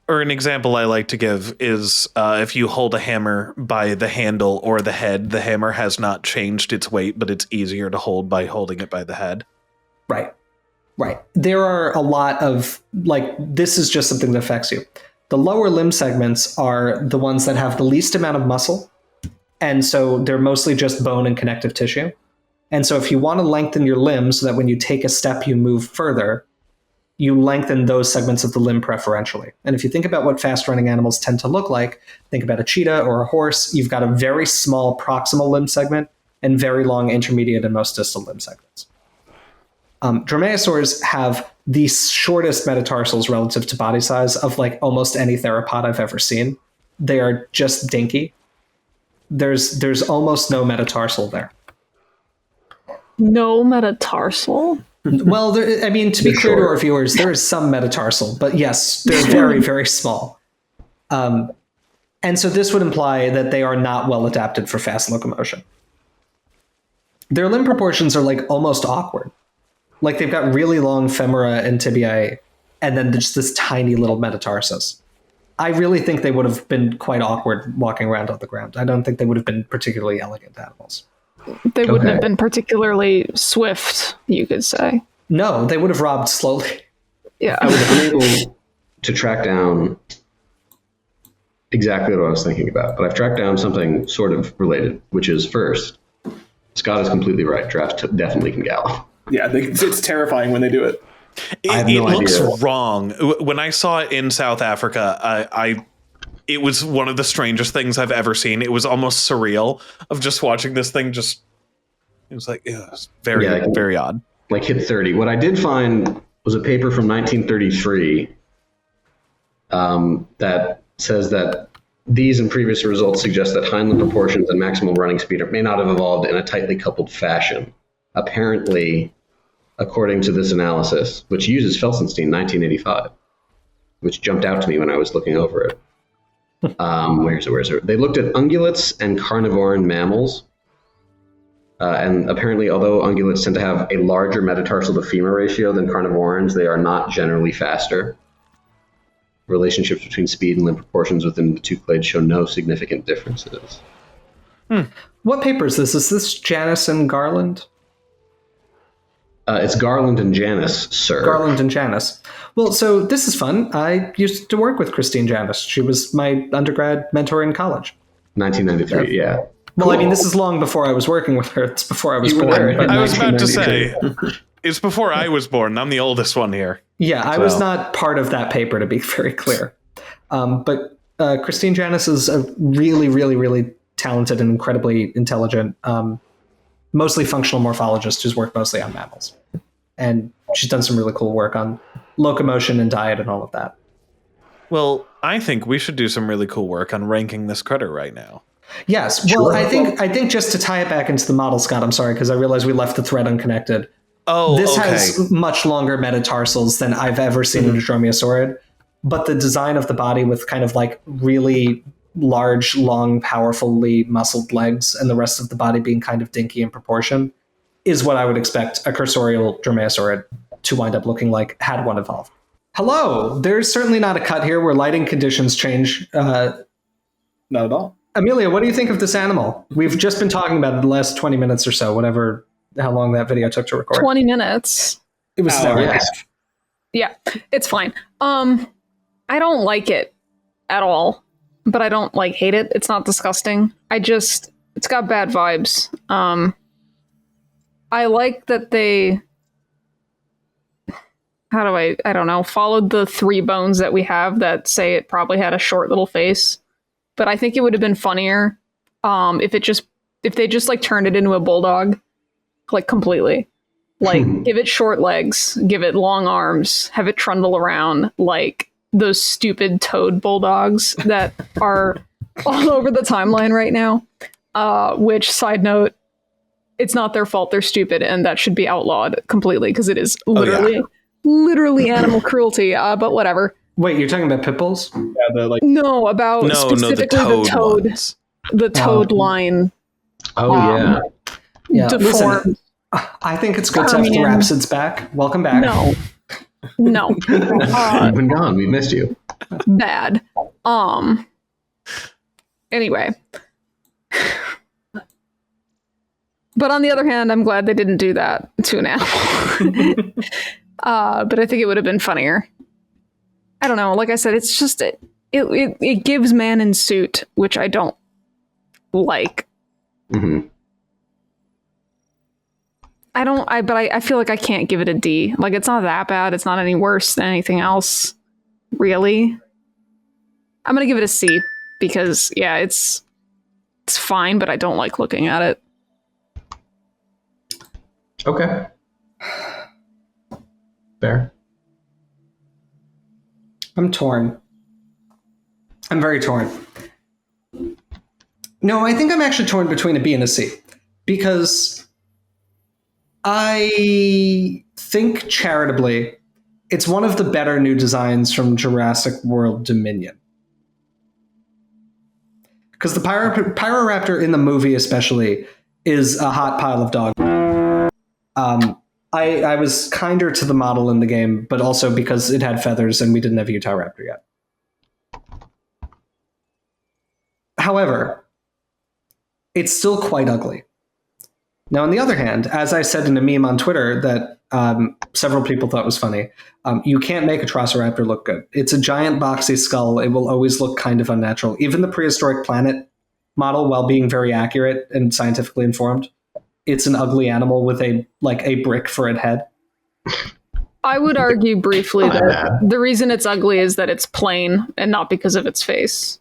Or an example I like to give is if you hold a hammer by the handle or the head, the hammer has not changed its weight, but it's easier to hold by holding it by the head. Right. There are a lot of, like, this is just something that affects you. The lower limb segments are the ones that have the least amount of muscle. And so they're mostly just bone and connective tissue. And so if you want to lengthen your limb so that when you take a step, you move further, you lengthen those segments of the limb preferentially. And if you think about what fast running animals tend to look like, think about a cheetah or a horse, you've got a very small proximal limb segment and very long intermediate and most distal limb segments. Dromaeosaurs have the shortest metatarsals relative to body size of like almost any theropod I've ever seen. They are just dinky. There's almost no metatarsal there. No metatarsal? Well, to be clear to our viewers, there is some metatarsal, but yes, they're very, very small. And so this would imply that they are not well adapted for fast locomotion. Their limb proportions are like almost awkward. Like they've got really long femora and tibiae, and then just this tiny little metatarsus. I really think they would have been quite awkward walking around on the ground. I don't think they would have been particularly elegant animals. They wouldn't have been particularly swift, you could say. No, they would have robbed slowly. Yeah. I was unable to track down exactly what I was thinking about, but I've tracked down something sort of related, which is first, Scott is completely right. Giraffes definitely can gallop. Yeah, it's terrifying when they do it. It looks wrong. When I saw it in South Africa, it was one of the strangest things I've ever seen. It was almost surreal of just watching this thing. It was like, it was very odd. Like hit 30. What I did find was a paper from 1933 that says that these and previous results suggest that hind limb proportions and maximal running speed may not have evolved in a tightly coupled fashion. Apparently, according to this analysis, which uses Felsenstein 1985, which jumped out to me when I was looking over it. Where's it? They looked at ungulates and carnivorous mammals. And apparently, although ungulates tend to have a larger metatarsal to femur ratio than carnivorans, they are not generally faster. Relationships between speed and limb proportions within the two clades show no significant differences. What paper is this? Is this Janus and Garland? It's Garland and Janus, sir. Garland and Janus. Well, so this is fun. I used to work with Christine Janus. She was my undergrad mentor in college. 1993, yeah. Well, cool. This is long before I was working with her. It's before I was born. I was about to say, it's before I was born. I'm the oldest one here. Yeah, I was not part of that paper, to be very clear. But Christine Janus is a really, really, really talented and incredibly intelligent, mostly functional morphologist who's worked mostly on mammals. And she's done some really cool work on locomotion and diet and all of that. Well, I think we should do some really cool work on ranking this critter right now. Yes. Well, I think just to tie it back into the model, Scott, I'm sorry, because I realized we left the thread unconnected. Oh, this has much longer metatarsals than I've ever seen in a dromaeosaurid, but the design of the body with kind of like really large, long, powerfully muscled legs and the rest of the body being kind of dinky in proportion is what I would expect a cursorial dromaeosaurid to wind up looking like had one evolved. Hello! There's certainly not a cut here where lighting conditions change. Not at all. Amelia, what do you think of this animal? We've just been talking about it the last 20 minutes or so, how long that video took to record. 20 minutes. It was hour and a half. Yeah, it's fine. I don't like it. at all, but I don't like hate it. It's not disgusting. It's got bad vibes. I like that they, I don't know, followed the 3 bones that we have that say it probably had a short little face. But I think it would have been funnier if they just like turned it into a bulldog, like completely. Like give it short legs, give it long arms, have it trundle around like those stupid toad bulldogs that are all over the timeline right now. Which, side note, it's not their fault, they're stupid, and that should be outlawed completely because it is literally animal cruelty. But whatever. Wait, you're talking about pit bulls? Yeah, Specifically the toad ones. The toad line. Oh yeah. Deformed. Listen, I think it's good to have the Rhapsids back. Welcome back. No. You've been gone. We missed you. Bad. Anyway. But on the other hand, I'm glad they didn't do that to an animal. But I think it would have been funnier. I don't know. Like I said, it's just it gives man in suit, which I don't like. Mm-hmm. I feel like I can't give it a D. Like, it's not that bad. It's not any worse than anything else, really. I'm gonna give it a C because it's fine, but I don't like looking at it. Okay. Fair. I'm torn. I'm very torn. No, I think I'm actually torn between a B and a C because I think charitably it's one of the better new designs from Jurassic World Dominion. Because the Pyroraptor in the movie especially is a hot pile of dog. I was kinder to the model in the game, but also because it had feathers and we didn't have Utahraptor yet. However, it's still quite ugly. Now, on the other hand, as I said in a meme on Twitter that several people thought was funny, you can't make a Atrociraptor look good. It's a giant boxy skull. It will always look kind of unnatural. Even the prehistoric planet model, while being very accurate and scientifically informed, it's an ugly animal with a brick for a head. I would argue briefly that the reason it's ugly is that it's plain and not because of its face.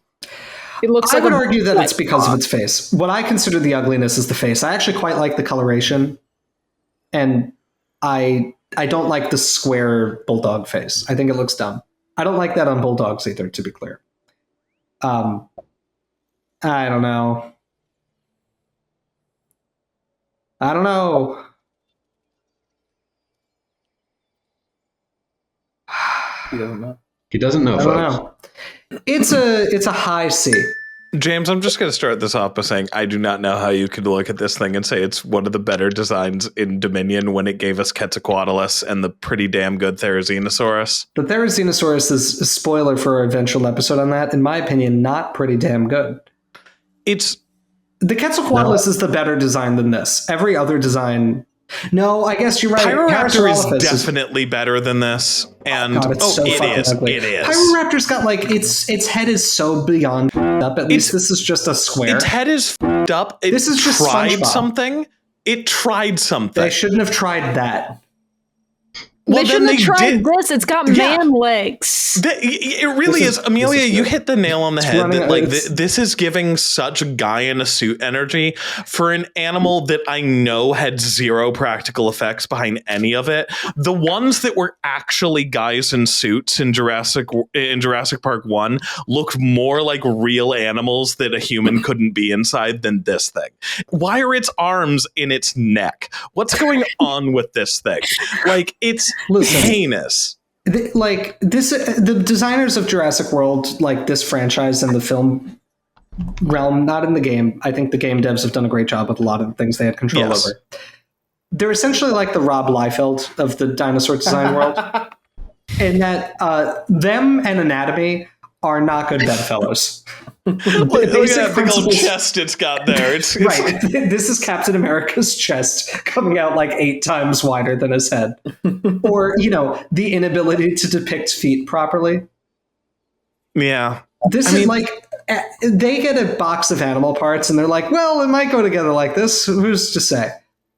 It looks I would argue that it's because of its face. What I consider the ugliness is the face. I actually quite like the coloration, and I don't like the square bulldog face. I think it looks dumb. I don't like that on bulldogs either, to be clear. I don't know. He doesn't know. He doesn't know, I folks. don't know. It's a high C. James, I'm just going to start this off by saying I do not know how you could look at this thing and say it's one of the better designs in Dominion when it gave us Quetzalcoatlus and the pretty damn good Therizinosaurus. The Therizinosaurus is a spoiler for our eventual episode on that. In my opinion, not pretty damn good. It's the Quetzalcoatlus is the better design than this. Every other design. No, I guess you're right. Pyroraptor is definitely better than this, and God, it's so fucking ugly. It is. Pyroraptor's got its head is so beyond up. At least this is just a square. Its head is up. This is just SpongeBob. something. It tried something. They shouldn't have tried that. Well, they shouldn't have tried this. It's got man legs. It really is. Amelia, you hit the nail on the head. That this is giving such guy in a suit energy for an animal that I know had zero practical effects behind any of it. The ones that were actually guys in suits in Jurassic Park 1 looked more like real animals that a human couldn't be inside than this thing. Why are its arms in its neck? What's going on with this thing? Like, it's heinous. The designers of Jurassic World, like this franchise and the film realm, not in the game. I think the game devs have done a great job with a lot of the things they had control over. They're essentially like the Rob Liefeld of the dinosaur design world, in that them and Anatomy are not good bedfellows. Look at that big old chest it's got there. It's right. This is Captain America's chest coming out like 8 times wider than his head. Or, the inability to depict feet properly. Yeah. This is like they get a box of animal parts and they're like, well, it might go together like this. Who's to say?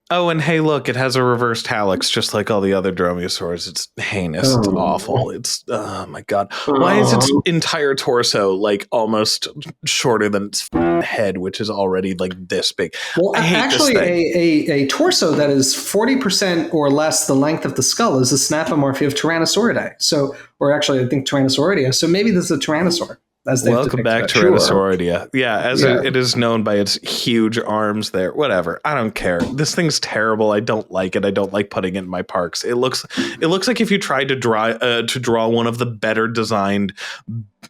Oh, and hey, look, it has a reversed hallux, just like all the other dromaeosaurs. It's heinous. It's awful. It's, oh my God. Why is its entire torso like almost shorter than its head, which is already like this big? Well, I hate actually, this thing. a torso that is 40% or less the length of the skull is a snapomorphy of Tyrannosauridae. So, or actually, I think Tyrannosauridia. So maybe this is a Tyrannosaur. Welcome back to Tyrannosauridia. Yeah, it is known by its huge arms there. Whatever. I don't care. This thing's terrible. I don't like it. I don't like putting it in my parks. It looks like if you tried to draw one of the better designed,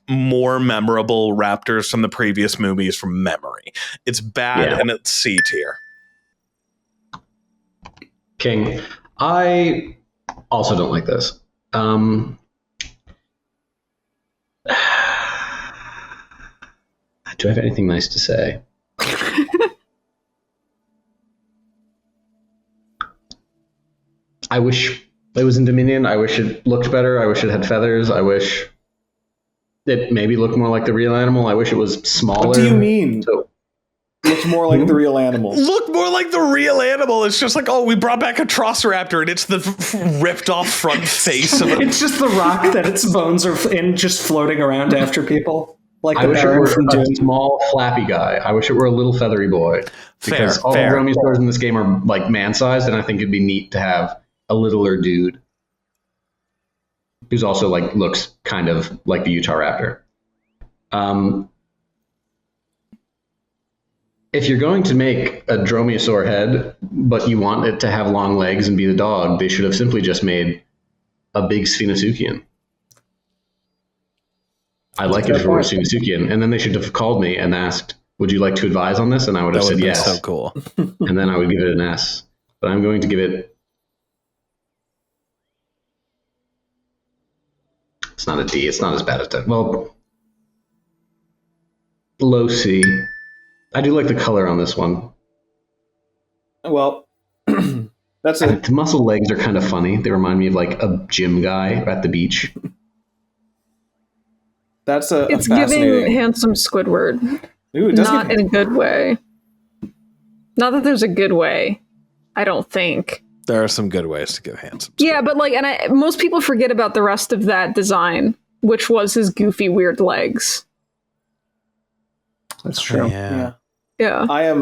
more memorable raptors from the previous movies from memory. It's bad and it's C tier. King. I also don't like this. Do I have anything nice to say? I wish it was in Dominion. I wish it looked better. I wish it had feathers. I wish it maybe looked more like the real animal. I wish it was smaller. What do you mean? Looked more like the real animal. Look more like the real animal. It's just like, oh, we brought back Atrociraptor, and it's the ripped off front face of it. It's just the rock that its bones are in, just floating around after people. Like I wish it were a small, flappy guy. I wish it were a little feathery boy. Because all the dromaeosaurs in this game are like man-sized, and I think it'd be neat to have a littler dude who's also like looks kind of like the Utah raptor. If you're going to make a dromaeosaur head, but you want it to have long legs and be the dog, they should have simply just made a big Sphinxukian. I like it if it were Sphinxukian, and then they should have called me and asked, "Would you like to advise on this?" And I would have said yes. So cool. And then I would give it an S. But I'm going to give it. It's not a D. It's not as bad as that. Well, low C. I do like the color on this one. Well, that's it. The muscle legs are kind of funny. They remind me of like a gym guy at the beach. It's giving handsome Squidward. Ooh, not in a good way. Not that there's a good way. I don't think. There are some good ways to give handsome Squidward. Yeah, but like, most people forget about the rest of that design, which was his goofy, weird legs. That's true. Yeah. I am.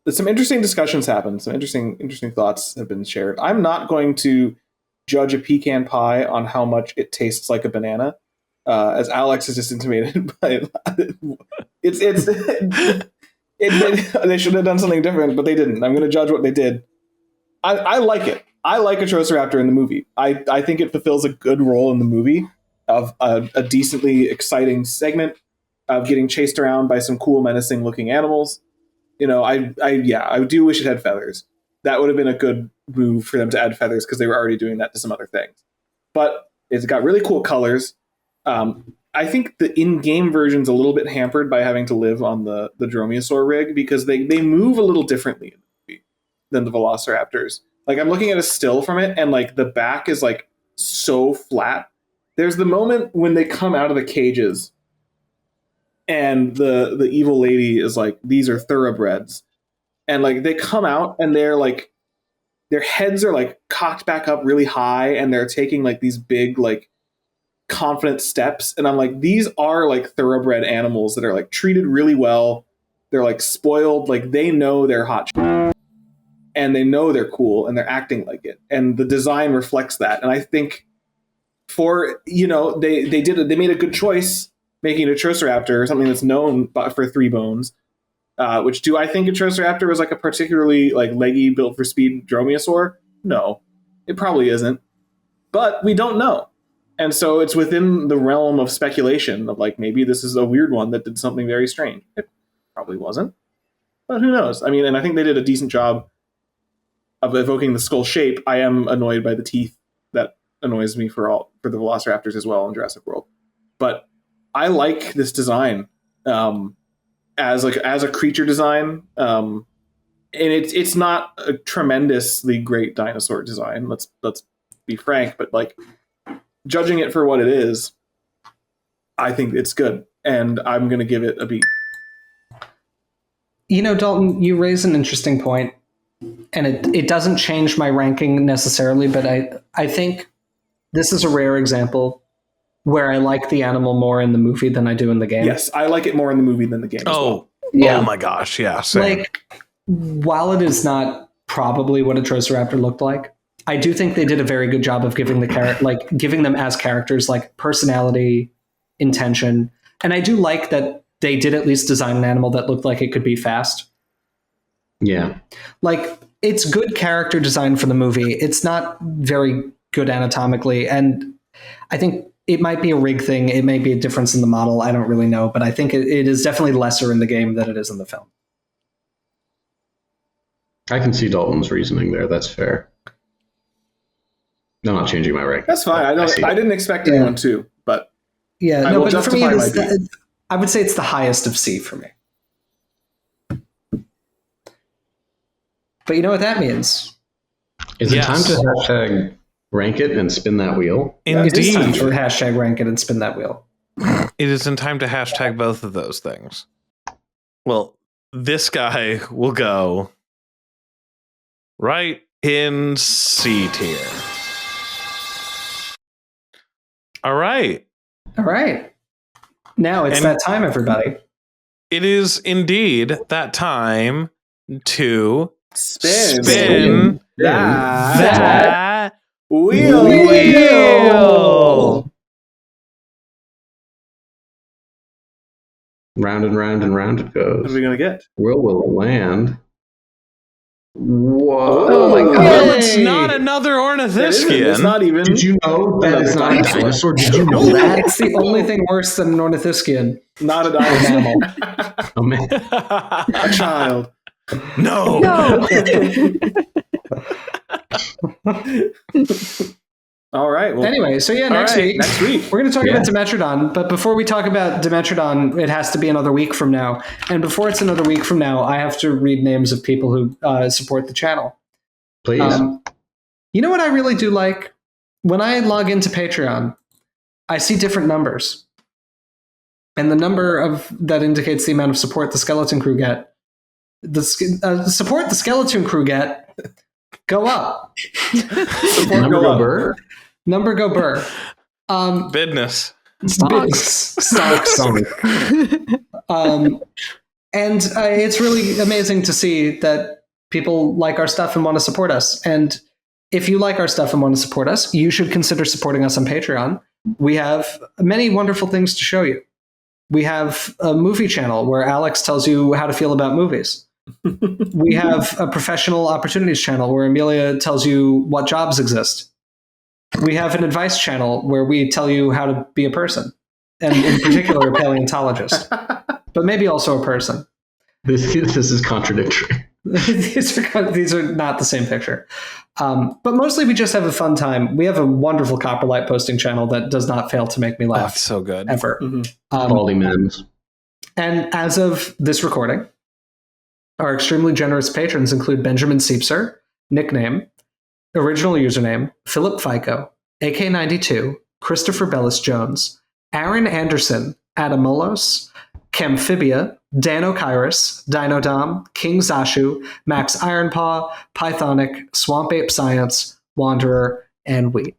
Some interesting discussions happened. Some interesting thoughts have been shared. I'm not going to judge a pecan pie on how much it tastes like a banana. As Alex has just intimated, but they should have done something different, but they didn't. I'm going to judge what they did. I like it. I like Atrociraptor in the movie. I think it fulfills a good role in the movie of a decently exciting segment of getting chased around by some cool, menacing looking animals. You know, I do wish it had feathers. That would have been a good move for them to add feathers because they were already doing that to some other things. But it's got really cool colors. I think the in-game version's a little bit hampered by having to live on the dromaeosaur rig because they move a little differently in the movie than the velociraptors. Like, I'm looking at a still from it, and like the back is like so flat. There's the moment when they come out of the cages, and the evil lady is like, "These are thoroughbreds," and like they come out, and they're like, their heads are like cocked back up really high, and they're taking like these big like confident steps, and I'm like, these are like thoroughbred animals that are like treated really well. They're like spoiled, like they know they're hot shit, and they know they're cool, and they're acting like it, and the design reflects that. And I think for, you know, they made a good choice making a Atrociraptor something that's known for 3 bones, which do I think Atrociraptor was like a particularly like leggy, built for speed dromaeosaur? No, it probably isn't, but we don't know. And so it's within the realm of speculation of like, maybe this is a weird one that did something very strange. It probably wasn't, but who knows? I mean, and I think they did a decent job of evoking the skull shape. I am annoyed by the teeth. That annoys me for the velociraptors as well in Jurassic World. But I like this design as a creature design. And it's not a tremendously great dinosaur design. Let's be frank, but like, judging it for what it is, I think it's good. and I'm going to give it a B. You know, Dalton, you raise an interesting point, and it doesn't change my ranking necessarily, but I think this is a rare example where I like the animal more in the movie than I do in the game. Yes, I like it more in the movie than the game as well. Yeah. Oh my gosh, yeah, same. Like, while it is not probably what a Atrociraptor looked like, I do think they did a very good job of giving giving them as characters like personality, intention, and I do like that they did at least design an animal that looked like it could be fast. Yeah. Like, it's good character design for the movie. It's not very good anatomically, and I think it might be a rig thing. It may be a difference in the model. I don't really know, but I think it is definitely lesser in the game than it is in the film. I can see Dalton's reasoning there. That's fair. I'm not changing my rank. That's fine. I didn't expect anyone to, but yeah, I will but for me, justify my B. I would say it's the highest of C for me. But you know what that means? Is it time to hashtag rank it and spin that wheel? It is time Indeed. to hashtag rank it and spin that wheel. It is in time to hashtag both of those things. Well, this guy will go right in C tier. All right. All right. Now it's that time, everybody. It is indeed that time to Spin that wheel. Round and round and round it What goes. are we going to get? Will land. Whoa. Oh my God. Well, it's not another It's ornithoscian. not even. Did you know that is not a dinosaur? Did you know that? It's the only thing worse than an ornithischian. Not a dinosaur. Oh, man. A child. No. All right. Well, Anyway, so yeah, next week we're going to talk about Dimetrodon. But before we talk about Dimetrodon, it has to be another week from now. And before it's another week from now, I have to read names of people who support the channel. Please. You know what I really do like? When I log into Patreon, I see different numbers. And the number that indicates the amount of support the Skeleton Crew get, support the Skeleton Crew get, go up. Number go burr. Number go burr. Business. Stocks. And it's really amazing to see that people like our stuff and want to support us. And if you like our stuff and want to support us, you should consider supporting us on Patreon. We have many wonderful things to show you. We have a movie channel where Alex tells you how to feel about movies. We have a professional opportunities channel where Amelia tells you what jobs exist. We have an advice channel where we tell you how to be a person, and in particular, a paleontologist, but maybe also a person. This is contradictory. These are not the same picture. But mostly we just have a fun time. We have a wonderful Copperlight posting channel that does not fail to make me laugh. That's so good. Ever. Baldy memes. And as of this recording, our extremely generous patrons include Benjamin Seepser, nickname, original username, Philip Fico, AK92, Christopher Bellis Jones, Aaron Anderson, Adamolos, Camphibia, Dan O'Kyrus, Dinodom, King Zashu, Max Ironpaw, Pythonic, Swamp Ape Science, Wanderer, and Wheat.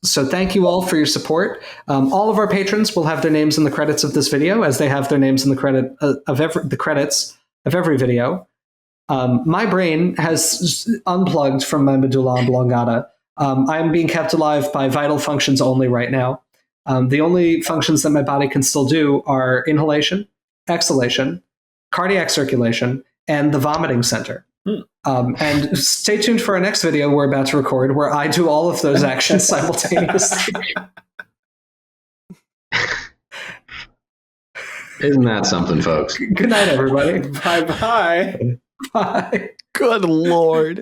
So thank you all for your support. All of our patrons will have their names in the credits of this video, as they have their names in the credits of every video. My brain has unplugged from my medulla oblongata. I am being kept alive by vital functions only right now. The only functions that my body can still do are inhalation, exhalation, cardiac circulation, and the vomiting center. And stay tuned for our next video we're about to record, where I do all of those actions simultaneously. Isn't that something, folks? Good night, everybody. Bye-bye. Bye. Good Lord.